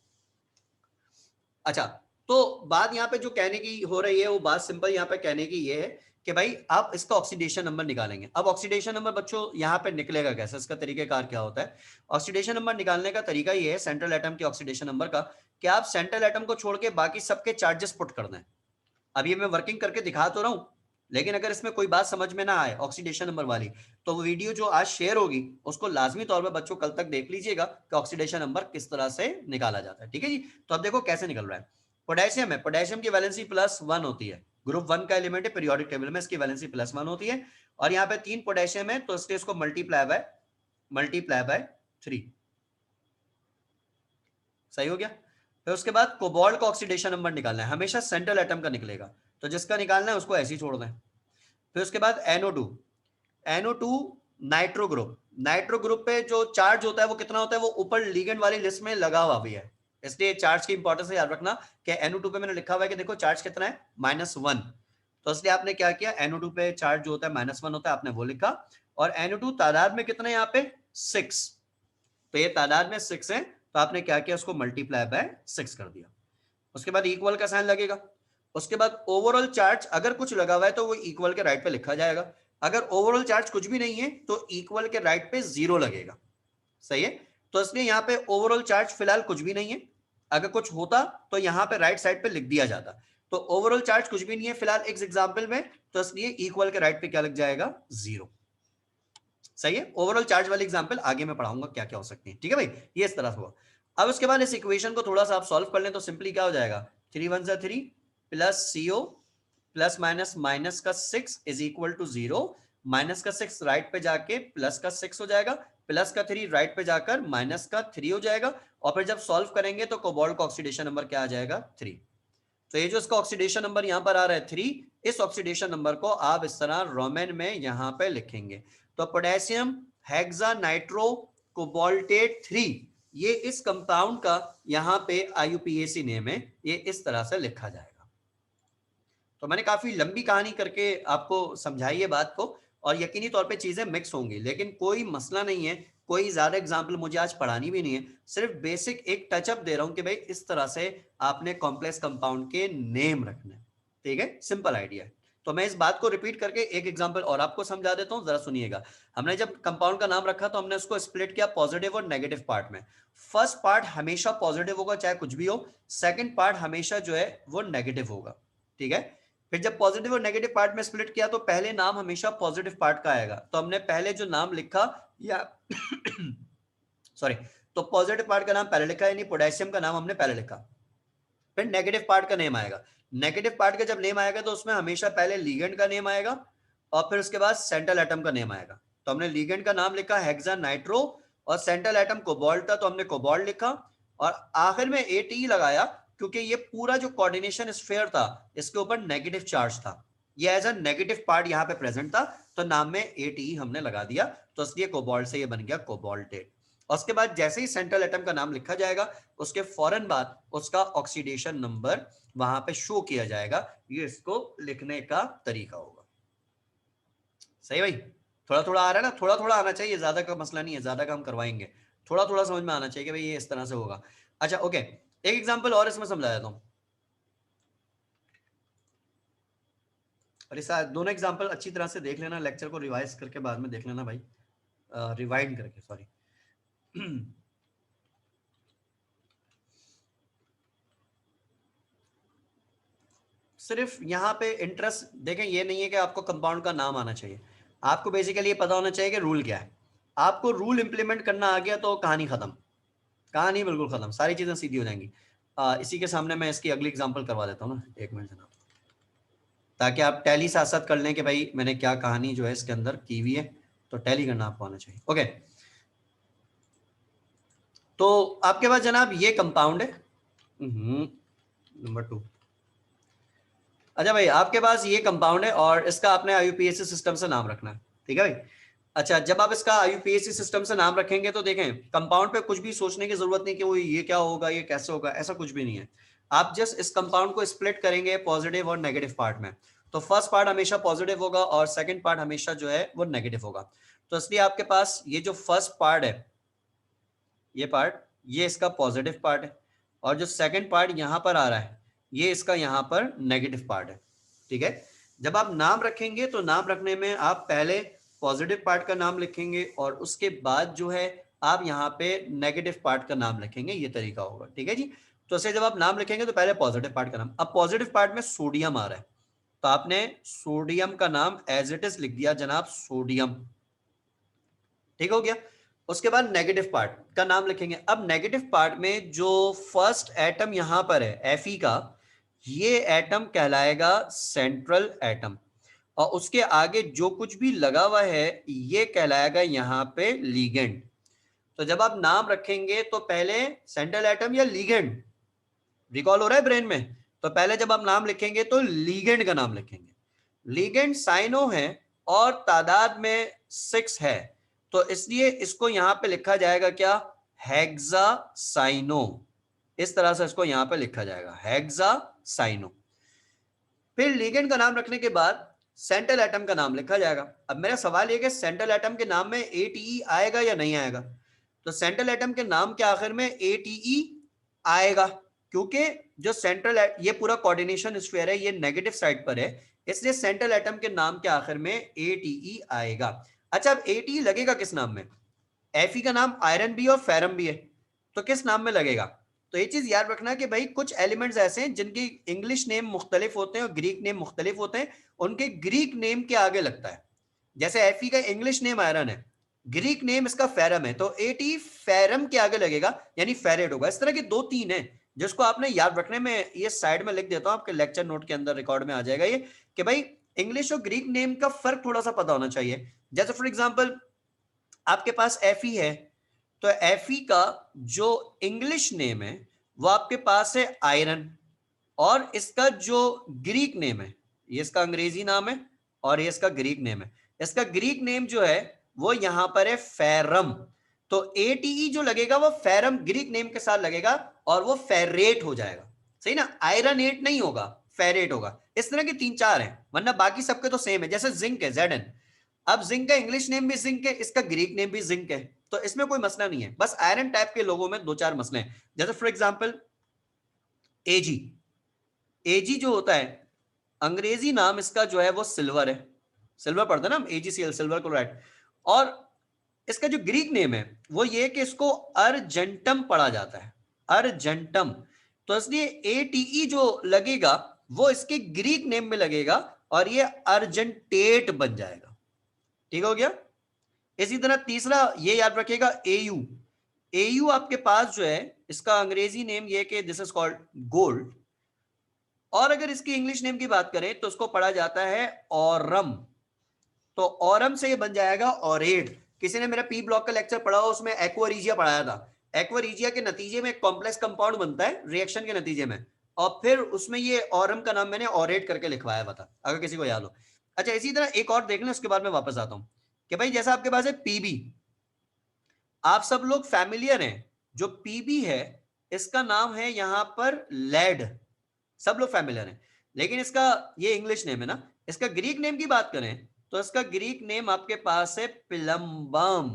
Speaker 1: अच्छा, तो बात यहाँ पे जो कहने की हो रही है वो बात सिंपल यहाँ पे कहने की ये है कि भाई आप इसका ऑक्सीडेशन नंबर निकालेंगे। अब ऑक्सीडेशन नंबर बच्चों यहाँ पे निकलेगा कैसे, इसका तरीकेकार क्या होता है। ऑक्सीडेशन नंबर निकालने का तरीका ये है सेंट्रल एटम के ऑक्सीडेशन नंबर का, कि आप सेंट्रल एटम को छोड़ के बाकी सबके चार्जेस पुट कर दें। अब ये मैं वर्किंग करके दिखा तो रहा हूं, लेकिन अगर इसमें कोई बात समझ में ना आए ऑक्सीडेशन नंबर वाली, तो वो वीडियो जो आज शेयर होगी उसको लाजमी तौर पर बच्चों कल तक देख लीजिएगा कि ऑक्सीडेशन नंबर किस तरह से निकाला जाता है। ठीक है जी, तो अब देखो कैसे निकल रहा है। पोटेशियम है, पोटेशियम की वैलेंसी +1 होती है, ग्रुप 1 का एलिमेंट है, पीरियोडिक टेबल में इसकी वैलेंसी +1 होती है, और यहाँ पे 3 पोटेशियम है तो इसलिए इसको मल्टीप्लाई बाय 3। सही हो गया। फिर उसके बाद कोबाल्ट का ऑक्सीडेशन नंबर निकालना है, हमेशा सेंट्रल एटम का निकलेगा, तो जिसका निकालना है उसको ऐसे ही छोड़ दें। फिर उसके बाद NO2, NO2 nitro group, nitro group पे जो चार्ज होता है वो कितना होता है, वो ऊपर लीगेंड वाली लिस्ट में लगा हुआ भी है, इसलिए चार्ज की इंपॉर्टेंस याद रखना कि NO2 पे मैंने लिखा हुआ है कि देखो चार्ज कितना है -1, तो इसलिए आपने क्या किया, NO2 पे चार्ज जो होता है -1 होता है, आपने वो लिखा, और NO2 तादाद में कितना है यहाँ पे 6, तो ये तादाद में 6 है, तो आपने क्या किया, उसको मल्टीप्लाई बाय 6 कर दिया। उसके बाद इक्वल का साइन लगेगा। उसके बाद ओवरऑल चार्ज अगर कुछ लगा हुआ है तो वो इक्वल के राइट पे लिखा जाएगा, अगर ओवरऑल चार्ज कुछ भी नहीं है तो इक्वल के राइट पे 0 लगेगा। सही है, तो इसलिए यहाँ पे ओवरऑल चार्ज फिलहाल कुछ भी नहीं है, अगर कुछ होता तो यहाँ पे राइट साइड पे लिख दिया जाता, तो ओवरऑल चार्ज कुछ भी नहीं है फिलहाल इस एग्जाम्पल में, तो इसलिए इक्वल के राइट पे क्या लग जाएगा, 0। सही है, ओवरऑल चार्ज वाली एग्जांपल आगे मैं पढ़ाऊंगा क्या क्या हो सकती है। ठीक है भाई, ये इस तरह से हुआ। अब उसके बाद इस इक्वेशन को थोड़ा सा आप सॉल्व कर लें तो सिंपली क्या हो जाएगा, 3 × 1 = 3 plus CO plus minus minus का 6 इज इक्वल टू 0, माइनस का 6 राइट पे जाके प्लस का 6 हो जाएगा, प्लस का 3 राइट पे जाकर माइनस का 3 हो जाएगा, और फिर जब सॉल्व करेंगे तो कोबाल्ट का ऑक्सीडेशन नंबर क्या आ जाएगा, 3। तो ये जो इसका ऑक्सीडेशन नंबर यहां पर आ रहा है 3, इस ऑक्सीडेशन नंबर को आप इस तरह रोमन में यहां पे लिखेंगे, तो पोटेशियम हेक्सा नाइट्रो कोबाल्टेट 3, ये इस कंपाउंड का यहां पे IUPAC नेम है, ये इस तरह से लिखा जाएगा। तो मैंने काफी लंबी कहानी करके आपको समझाई है बात को, और यकीनी तौर पे चीजें मिक्स होंगी, लेकिन कोई मसला नहीं है, कोई ज्यादा एग्जाम्पल मुझे आज पढ़ानी भी नहीं है, सिर्फ बेसिक एक टचअप दे रहा हूं कि भाई इस तरह से आपने कॉम्प्लेक्स कंपाउंड के नेम रखने। ठीक है, सिंपल आइडिया है। तो मैं इस बात को रिपीट करके एक एग्जांपल और आपको समझा देता हूं, जरा सुनिएगा। हमने जब कंपाउंड का नाम रखा तो हमने उसको स्प्लिट किया पॉजिटिव और नेगेटिव पार्ट में। फर्स्ट पार्ट हमेशा पॉजिटिव होगा चाहे कुछ भी हो, सेकंड पार्ट हमेशा जो है वो नेगेटिव होगा। ठीक है, फिर जब पॉजिटिव और नेगेटिव पार्ट में स्प्लिट किया तो पहले नाम हमेशा पॉजिटिव पार्ट का आएगा, तो हमने पहले जो नाम लिखा या सॉरी, तो पॉजिटिव पार्ट का नाम पहले लिखा, यानी पोटेशियम का नाम हमने पहले लिखा, फिर नेगेटिव पार्ट का नेम आएगा, नेगेटिव पार्ट का जब नेम आएगा तो उसमें हमेशा पहले लीगेंड का नेम आएगा, और फिर उसके बाद सेंट्रल एटम का नेम आएगा। तो हमने लिगेंड का नाम लिखा हेक्सा नाइट्रो, और सेंट्रल एटम कोबाल्ट था तो हमने कोबाल्ट लिखा, और आखिर में ATE लगाया क्योंकि ये पूरा जो कोऑर्डिनेशन स्फीयर था इसके ऊपर नेगेटिव चार्ज था, ये एज अ नेगेटिव पार्ट यहाँ पे प्रेजेंट था, तो नाम में ATE हमने लगा दिया, तो इसलिए कोबाल्ट से ये बन गया कोबाल्टेट। और उसके बाद जैसे ही सेंट्रल एटम का नाम लिखा जाएगा उसके फौरन बाद उसका ऑक्सीडेशन नंबर वहां पे शो किया जाएगा, ये इसको लिखने का तरीका होगा। सही भाई, थोड़ा थोड़ा आ रहा है ना, थोड़ा थोड़ा आना चाहिए, ज्यादा का मसला नहीं है, ज्यादा का हम करवाएंगे, थोड़ा थोड़ा समझ में आना चाहिए कि भाई ये इस तरह से होगा। अच्छा ओके, एक एग्जांपल और इसमें समझा देता हूं। अरे सर दोनों एग्जांपल अच्छी तरह से देख लेना, लेक्चर को रिवाइज करके बाद में देख लेना भाई, रिवाइंड करके, सॉरी। सिर्फ यहाँ पे इंटरेस्ट देखें, ये नहीं है कि आपको कंपाउंड का नाम आना चाहिए, आपको बेसिकली ये पता होना चाहिए कि रूल क्या है। आपको रूल इंप्लीमेंट करना आ गया तो कहानी खत्म, कहानी बिल्कुल खत्म, सारी चीजें सीधी हो जाएंगी। इसी के सामने मैं इसकी अगली एग्जांपल करवा देता हूँ ना, एक मिनट जनाब, ताकि आप टैली साथ साथ कर लें कि भाई मैंने क्या कहानी जो है इसके अंदर की हुई है, तो टैली करना आपको आना चाहिए। ओके, तो आपके पास जनाब ये कंपाउंड है नंबर 2। अच्छा भाई, आपके पास ये कंपाउंड है और इसका आपने IUPAC सिस्टम से नाम रखना है, ठीक है भाई। अच्छा, जब आप इसका IUPAC सिस्टम से नाम रखेंगे तो देखें कंपाउंड पे कुछ भी सोचने की जरूरत नहीं कि वो ये क्या होगा, ये कैसे होगा, ऐसा कुछ भी नहीं है। आप जस्ट इस कंपाउंड को स्प्लिट करेंगे पॉजिटिव और नेगेटिव पार्ट में, तो फर्स्ट पार्ट हमेशा पॉजिटिव होगा और सेकेंड पार्ट हमेशा जो है वो नेगेटिव होगा। तो इसलिए आपके पास ये जो फर्स्ट पार्ट है, ये पार्ट, ये इसका पॉजिटिव पार्ट है, और जो सेकेंड पार्ट यहां पर आ रहा है ये इसका यहां पर नेगेटिव पार्ट है, ठीक है। जब आप नाम रखेंगे तो नाम रखने में आप पहले पॉजिटिव पार्ट का नाम लिखेंगे और उसके बाद जो है आप यहाँ पे नेगेटिव पार्ट का नाम लिखेंगे, ये तरीका होगा, ठीक है जी। तो ऐसे जब आप नाम लिखेंगे तो पहले पॉजिटिव पार्ट का नाम, अब पॉजिटिव पार्ट में सोडियम आ रहा है तो आपने सोडियम का नाम एज इट इज लिख दिया जनाब, सोडियम, ठीक हो गया। उसके बाद नेगेटिव पार्ट का नाम लिखेंगे। अब नेगेटिव पार्ट में जो फर्स्ट एटम यहां पर है Fe का, ये एटम कहलाएगा सेंट्रल एटम, और उसके आगे जो कुछ भी लगा हुआ है ये कहलाएगा यहां पे लीगेंड। तो जब आप नाम रखेंगे तो पहले सेंट्रल एटम या लीगेंड, रिकॉल हो रहा है ब्रेन में, तो पहले जब आप नाम लिखेंगे तो लीगेंड का नाम लिखेंगे। लीगेंड साइनो है और तादाद में 6 है, तो इसलिए इसको यहां पे लिखा जाएगा क्या, हेक्सासाइनो, इस तरह से इसको यहां पे लिखा जाएगा हेक्सासाइनो। फिर लीगेंड का नाम रखने के बाद सेंट्रल एटम का नाम लिखा जाएगा। अब मेरा सवाल यह कि सेंट्रल एटम के नाम में ATE आएगा या नहीं आएगा, तो सेंट्रल एटम के नाम के आखिर में ATE आएगा, क्योंकि जो सेंट्रल, ये पूरा कोऑर्डिनेशन स्फीयर है, ये नेगेटिव साइड पर है, इसलिए सेंट्रल एटम के नाम के आखिर में ATE आएगा। अच्छा, अब ATE लगेगा किस नाम में, Fe का नाम आयरन भी और फेरम भी है, तो किस नाम में लगेगा। तो ये चीज याद रखना कि भाई कुछ एलिमेंट्स ऐसे हैं जिनकी इंग्लिश नेम मुख्तलिफ होते हैं और ग्रीक नेम मुख्तलिफ होते हैं, उनके ग्रीक नेम के आगे लगता है। जैसे Fe का इंग्लिश नेम आयरन है, ग्रीक नेम इसका फेरम है, तो AT फेरम के आगे लगेगा यानी फेरेट होगा। इस तरह के 2-3 है जिसको आपने याद रखने में, ये साइड में लिख देता हूं, आपके लेक्चर नोट के अंदर रिकॉर्ड में आ जाएगा ये, कि भाई इंग्लिश और ग्रीक नेम का फर्क थोड़ा सा पता होना चाहिए। जैसे फॉर एग्जाम्पल आपके पास Fe है, तो Fe का जो इंग्लिश नेम है वो आपके पास है आयरन, और इसका जो ग्रीक नेम है, ये इसका अंग्रेजी नाम है और ये इसका ग्रीक नेम है, इसका ग्रीक नेम जो है वो यहां पर है फेरम। तो ATE जो लगेगा वो फेरम ग्रीक नेम के साथ लगेगा और वो फेरेट हो जाएगा, सही ना, आयरन एट नहीं होगा, फेरेट होगा। इस तरह के 3-4 हैं, वरना बाकी सबके तो सेम है। जैसे जिंक है Zn, अब जिंक का इंग्लिश नेम भी जिंक है, इसका ग्रीक नेम भी जिंक है, तो इसमें कोई मसला नहीं है, बस आयरन टाइप के लोगों में 2-4 मसले हैं। जैसे फॉर एग्जांपल एजी, एजी जो होता है अंग्रेजी नाम इसका जो है वो सिल्वर है, सिल्वर पढ़ते हैं ना हम, AgCl, सिल्वर क्लोराइड। और इसका जो ग्रीक नेम है वो ये कि इसको अर्जेंटम पढ़ा जाता है, अर्जेंटम, तो इसलिए ATE जो लगेगा वो इसके ग्रीक नेम में लगेगा और ये अर्जेंटेट बन जाएगा, ठीक हो गया। इसी तरह तीसरा ये याद रखिएगा AU, AU आपके पास जो है इसका अंग्रेजी नेम ये कि दिस इज कॉल्ड गोल्ड, और अगर इसकी इंग्लिश नेम की बात करें तो उसको पढ़ा जाता है ऑरम, तो ऑरम से ये बन जाएगा ऑरेट। किसी ने मेरा पी ब्लॉक का लेक्चर पढ़ा हो, उसमें एक्वारीजिया पढ़ाया था। एक्वारीजिया के नतीजे में एक कॉम्प्लेक्स कंपाउंड बनता है रिएक्शन के नतीजे में, और फिर उसमें ये ऑरम का नाम मैंने ऑरेट करके लिखवाया हुआ था, अगर किसी को याद हो। अच्छा, इसी तरह एक और देख लें, उसके बाद मैं वापस आता हूं कि भाई जैसा आपके पास है पीबी, आप सब लोग फैमिलियर हैं, जो पीबी है इसका नाम है यहां पर लेड, सब लोग फैमिलियर हैं। लेकिन इसका ये इंग्लिश नेम है ना, इसका ग्रीक नेम की बात करें तो इसका ग्रीक नेम आपके पास है प्लम्बम।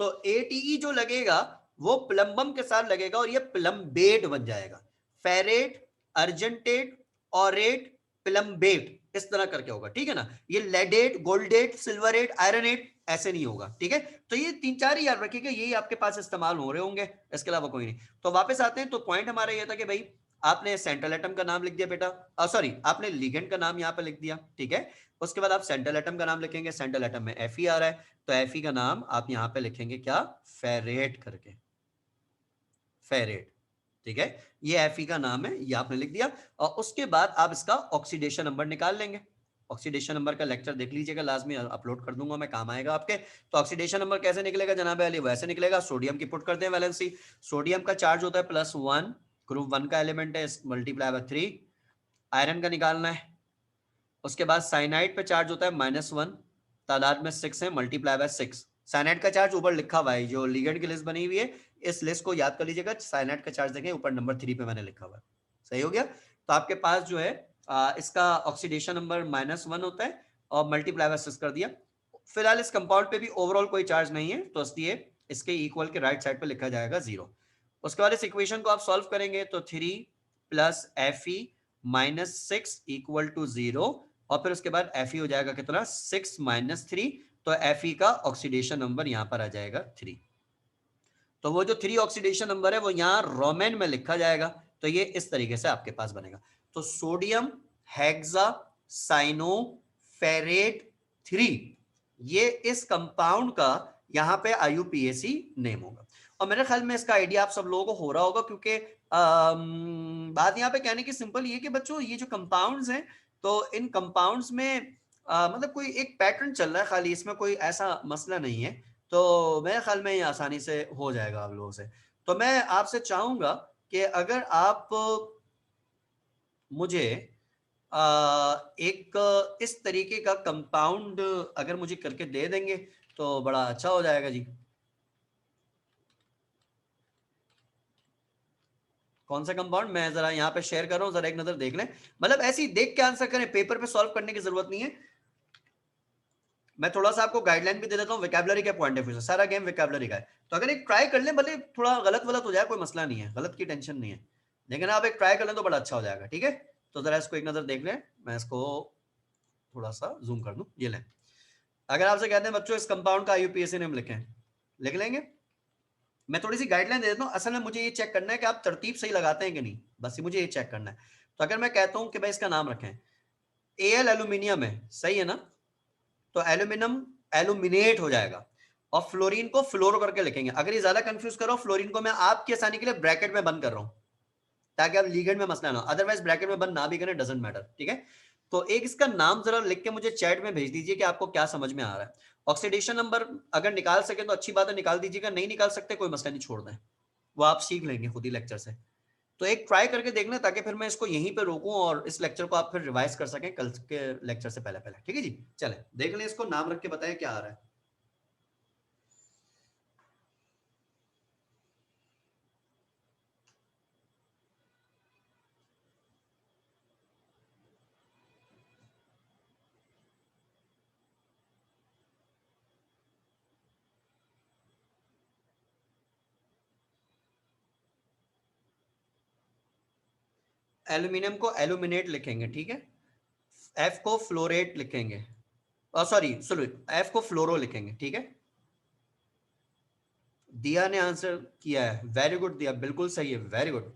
Speaker 1: तो एटीई जो लगेगा वो प्लम्बम के साथ लगेगा और ये प्लम्बेट बन जाएगा। फेरेट, अर्जेंटेट, ऑरेट, प्लम्बेट, इस तरह करके होगा, ठीक है ना। ये लेडेट, गोल्डेट, सिल्वरेट, आयरनेट ऐसे नहीं होगा, ठीक है। तो ये तीन चार ही याद रखिएगा, यही आपके पास इस्तेमाल हो रहे होंगे, इसके अलावा कोई नहीं। तो वापस आते हैं, तो पॉइंट हमारा ये था कि भाई आपने सेंट्रल एटम का नाम लिख दिया बेटा, सॉरी आपने लिगेंड का नाम यहाँ पे लिख दिया, ठीक है। उसके बाद आप सेंट्रल एटम का नाम लिखेंगे, सेंट्रल एटम में Fe आ रहा है, तो Fe का नाम आप यहाँ पे लिखेंगे क्या, फेरेट करके, फेरेट, ठीक है। ये Fe का नाम है, ये आपने लिख दिया। और उसके बाद आप इसका ऑक्सीडेशन नंबर निकाल लेंगे। ऑक्सीडेशन नंबर का लेक्चर देख लीजिएगा, लाजमी अपलोड कर दूंगा मैं, काम आएगा आपके। तो ऑक्सीडेशन नंबर कैसे निकलेगा जनाब अली, वैसे निकलेगा, सोडियम की पुट करते हैं वैलेंसी। सोडियम का चार्ज होता है +1, ग्रुप 1 का एलिमेंट है, मल्टीप्लाई बाय 3। आयरन का निकालना है। उसके बाद साइनाइड पे चार्ज होता है -1, तादाद में 6 है, मल्टीप्लाई बाय 6। साइनाइड का चार्ज ऊपर लिखा हुआ है, जो लिगेंड की लिस्ट बनी हुई है, इस लिस्ट को याद कर लीजिएगा। साइनाइड का चार्ज देखें ऊपर नंबर 3 पे मैंने लिखा हुआ है, सही हो गया। तो आपके पास जो है इसका ऑक्सीडेशन नंबर -1 होता है और मल्टीप्लाई बाय 6 कर दिया। फिलहाल इस कंपाउंड पे भी ओवरऑल कोई चार्ज नहीं है, तो इसलिए इसके इक्वल के राइट साइड पे लिखा जाएगा 0। उसके बाद इस इक्वेशन को आप सॉल्व करेंगे तो 3 + Fe -6 = 0, और फिर उसके बाद Fe हो जाएगा कितना, 6 - 3, तो Fe का ऑक्सीडेशन नंबर यहां पर आ जाएगा 3। तो वो जो 3 ऑक्सीडेशन नंबर है वो यहां रोमन में लिखा जाएगा। तो ये इस तरीके से आपके पास बनेगा। तो सोडियम हेक्सा साइनो फेरेट 3, ये इस कंपाउंड का यहां पे IUPAC नेम होगा। और मेरे ख्याल में इसका आइडिया आप सब लोगों को हो रहा होगा, क्योंकि बात यहाँ पे कहने की सिंपल ये कि बच्चों ये जो कंपाउंड्स हैं, तो इन कंपाउंड्स में मतलब कोई एक पैटर्न चल रहा है खाली, इसमें कोई ऐसा मसला नहीं है। तो मेरे ख्याल में ये आसानी से हो जाएगा आप लोगों से। तो मैं आपसे चाहूंगा कि अगर आप मुझे एक इस तरीके का कंपाउंड अगर मुझे करके दे देंगे तो बड़ा अच्छा हो जाएगा जी। कौन सा कंपाउंड, मैं जरा यहाँ पे शेयर कर रहा हूँ, जरा एक नजर देख लें। मतलब ऐसे ही देख के आंसर करें, पेपर पे सॉल्व करने की जरूरत नहीं है। मैं थोड़ा सा आपको गाइडलाइन भी दे देता हूँ विकैबुलरी के पॉइंट ऑफ व्यू से, सारा गेम विकैबुलरी का है। तो अगर एक ट्राई कर लें, भले थोड़ा गलत वलत हो जाए कोई मसला नहीं है, गलत की टेंशन नहीं है, लेकिन आप एक ट्राई कर लें तो बड़ा अच्छा हो जाएगा, ठीक है। तो जरा इसको एक नजर देख लें, मैं इसको थोड़ा सा जूम कर दूं, ये लें। अगर आपसे कहते हैं बच्चों इस कंपाउंड का IUPAC नेम लिखें, लिख लेंगे। मैं थोड़ी सी गाइडलाइन दे देता हूँ, असल में मुझे ये चेक करना है कि आप तरतीब सही लगाते हैं कि नहीं, बस मुझे ये चेक करना है। तो अगर मैं कहता हूँ कि भाई इसका नाम रखें, Al एल्यूमिनियम है, सही है ना, तो एल्यूमिनियम एल्यूमिनेट हो जाएगा, और फ्लोरीन को फ्लोरो करके लिखेंगे। अगर ये ज्यादा कंफ्यूज करो, फ्लोरीन को मैं आपकी आसानी के लिए ब्रैकेट में बंद कर रहा हूं, ताकि आप लीगेंड में मसला ना हो, अदरवाइज ब्रैकेट में बंद ना भी करें, डजंट मैटर, ठीक है। तो एक इसका नाम जरा लिख के मुझे चैट में भेज दीजिए कि आपको क्या समझ में आ रहा है। ऑक्सीडेशन नंबर अगर निकाल सके तो अच्छी बात है, निकाल दीजिएगा, नहीं निकाल सकते कोई मसला नहीं, छोड़ दें, वो आप सीख लेंगे खुद ही लेक्चर से। तो एक ट्राई करके देखना, ताकि फिर मैं इसको यहीं पे रोकूं और इस लेक्चर को आप फिर रिवाइज कर सकें कल के लेक्चर से पहले पहले, ठीक है जी। चलें देख लें, इसको नाम रख के बताएं क्या आ रहा है। एल्यूमिनियम को एल्यूमिनेट लिखेंगे, ठीक है। एफ को फ्लोरेट लिखेंगे, सॉरी सॉरी, एफ को फ्लोरो लिखेंगे, ठीक है। दिया ने आंसर किया है, वेरी गुड दिया, बिल्कुल सही है, वेरी गुड।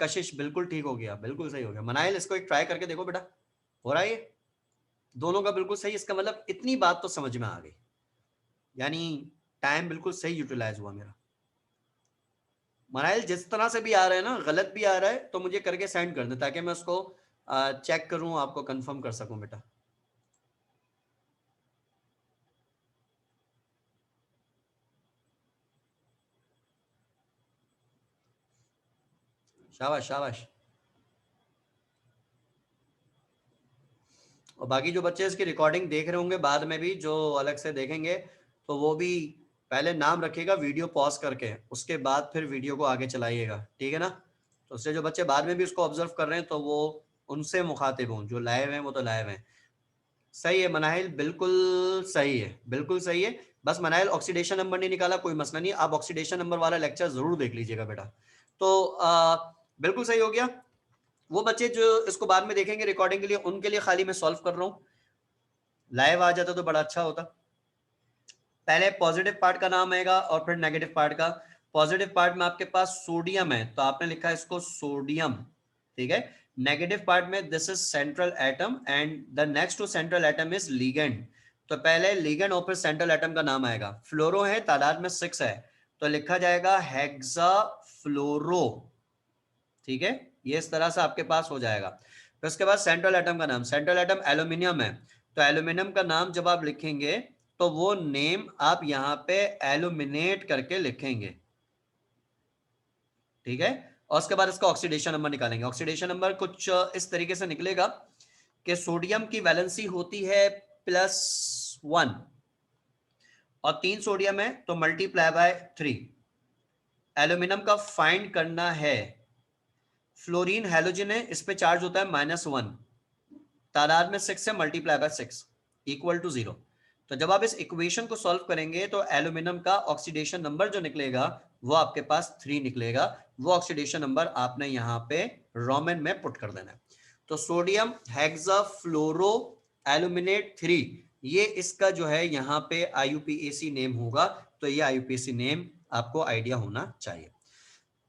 Speaker 1: कशिश बिल्कुल ठीक हो गया, बिल्कुल सही हो गया। मनाइल इसको एक ट्राई करके देखो बेटा, हो रहा है ये दोनों का बिल्कुल सही। इसका मतलब इतनी बात तो समझ में आ गई, यानी टाइम बिल्कुल सही यूटिलाइज हुआ मेरा। मनाइल जिस तरह से भी आ रहा है ना, गलत भी आ रहा है तो मुझे करके सेंड कर दे, ताकि मैं उसको चेक करूं, आपको कंफर्म कर सकूं बेटा। शाबाश शाबाश। और बाकी जो बच्चे इसकी रिकॉर्डिंग देख रहे होंगे बाद में भी, जो अलग से देखेंगे, तो वो भी पहले नाम रखिएगा वीडियो पॉज करके, उसके बाद फिर वीडियो को आगे चलाइएगा, ठीक है ना। तो उससे जो बच्चे बाद में भी उसको ऑब्जर्व कर रहे हैं तो वो उनसे मुखातिब हों, जो लाइव हैं वो तो लाइव हैं। सही है मनाहिल, बिल्कुल सही है, बिल्कुल सही है। बस मनाहिल ऑक्सीडेशन नंबर नहीं निकाला, कोई मसला नहीं, आप ऑक्सीडेशन नंबर वाला लेक्चर जरूर देख लीजिएगा बेटा। तो बिल्कुल सही हो गया। वो बच्चे जो इसको बाद में देखेंगे रिकॉर्डिंग के लिए, उनके लिए खाली मैं सॉल्व कर रहा हूँ, लाइव आ जाता तो बड़ा अच्छा होता। पहले पॉजिटिव पार्ट का नाम आएगा और फिर नेगेटिव पार्ट का। पॉजिटिव पार्ट में आपके पास सोडियम है तो आपने लिखा है इसको सोडियम, ठीक है। नेगेटिव पार्ट में this is central atom and the next to central atom is ligand. तो पहले लिगेंड और फिर सेंट्रल एटम का नाम आएगा। फ्लोरो है, तादाद में 6 है, तो लिखा जाएगा हेक्सा फ्लोरो, ठीक है। ये इस तरह से आपके पास हो जाएगा। फिर उसके बाद सेंट्रल एटम का नाम, सेंट्रल एटम एल्यूमिनियम है, तो एल्यूमिनियम का नाम जब आप लिखेंगे तो वो नेम आप यहां पे एल्यूमिनेट करके लिखेंगे, ठीक है। और उसके बाद इसका ऑक्सीडेशन नंबर निकालेंगे। ऑक्सीडेशन नंबर कुछ इस तरीके से निकलेगा कि सोडियम की वैलेंसी होती है +1 और 3 सोडियम है तो मल्टीप्लाई बाय 3। एल्यूमिनियम का फाइंड करना है, फ्लोरीन हैलोजन है, इस पे चार्ज होता है -1, तादाद में 6 से मल्टीप्लाई बाय 6 इक्वल टू 0। तो जब आप इस इक्वेशन को सॉल्व करेंगे तो एल्यूमिनियम का ऑक्सीडेशन नंबर जो निकलेगा वो आपके पास 3 निकलेगा। वो ऑक्सीडेशन नंबर आपने यहाँ पे रोमन में पुट कर देना है। तो सोडियम हेक्साफ्लोरो एल्यूमिनेट 3, ये इसका जो है यहाँ पे IUPAC नेम होगा। तो ये IUPAC नेम आपको आइडिया होना चाहिए।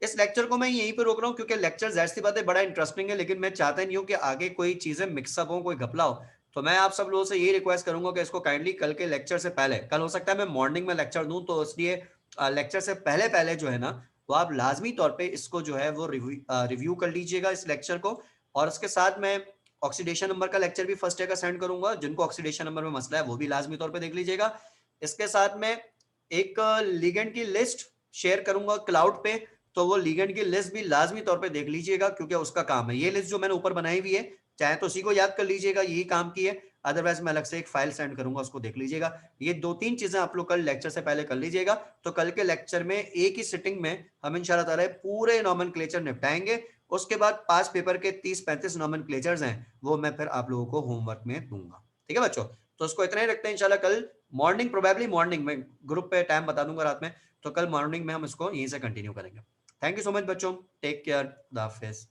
Speaker 1: इस लेक्चर को मैं यहीं पे रोक रहा हूँ क्योंकि लेक्चर जाहिर सी बात है बड़ा इंटरेस्टिंग है, लेकिन मैं चाहता नहीं हूँ कि आगे कोई चीजें मिक्सअप हो, कोई घपला हो। तो मैं आप सब लोगों से यही रिक्वेस्ट करूंगा कि इसको काइंडली कल के लेक्चर से पहले, कल हो सकता है मैं मॉर्निंग में लेक्चर दूं, तो इसलिए लेक्चर से पहले पहले जो है ना, वो आप लाजमी तौर पर इसको जो है वो रिव्यू कर लीजिएगा इस लेक्चर को। और उसके साथ मैं ऑक्सीडेशन नंबर का लेक्चर भी फर्स्ट डे का सेंड करूंगा, जिनको ऑक्सीडेशन नंबर में मसला है वो भी लाजमी तौर पर देख लीजिएगा। इसके साथ में एक लिगेंड की लिस्ट शेयर करूंगा क्लाउड पे, तो वो लिगेंड की लिस्ट भी लाजमी तौर पे देख लीजिएगा क्योंकि उसका काम है। ये लिस्ट जो मैंने ऊपर बनाई हुई है, चाहे तो उसी को याद कर लीजिएगा, यही काम की है, अदरवाइज मैं अलग से एक फाइल सेंड करूंगा, उसको देख लीजिएगा। ये 2-3 चीजें आप लोग कल लेक्चर से पहले कर लीजिएगा, तो कल के लेक्चर में एक ही सिटिंग में हम इंशाल्लाह ताला पूरे नॉमेनक्लेचर निपटाएंगे। उसके बाद 5 पेपर के 30-35 नॉमेनक्लेचर्स हैं, वो मैं फिर आप लोगों को होमवर्क में दूंगा, ठीक है बच्चों। तो उसको इतना ही रखते हैं इंशाल्लाह। कल मॉर्निंग, प्रोबेबली मॉर्निंग में ग्रुप पे टाइम बता दूंगा रात में, तो कल मॉर्निंग में हम इसको यहीं से कंटिन्यू करेंगे। थैंक यू सो मच बच्चों, टेक केयर, खुदा हाफिज।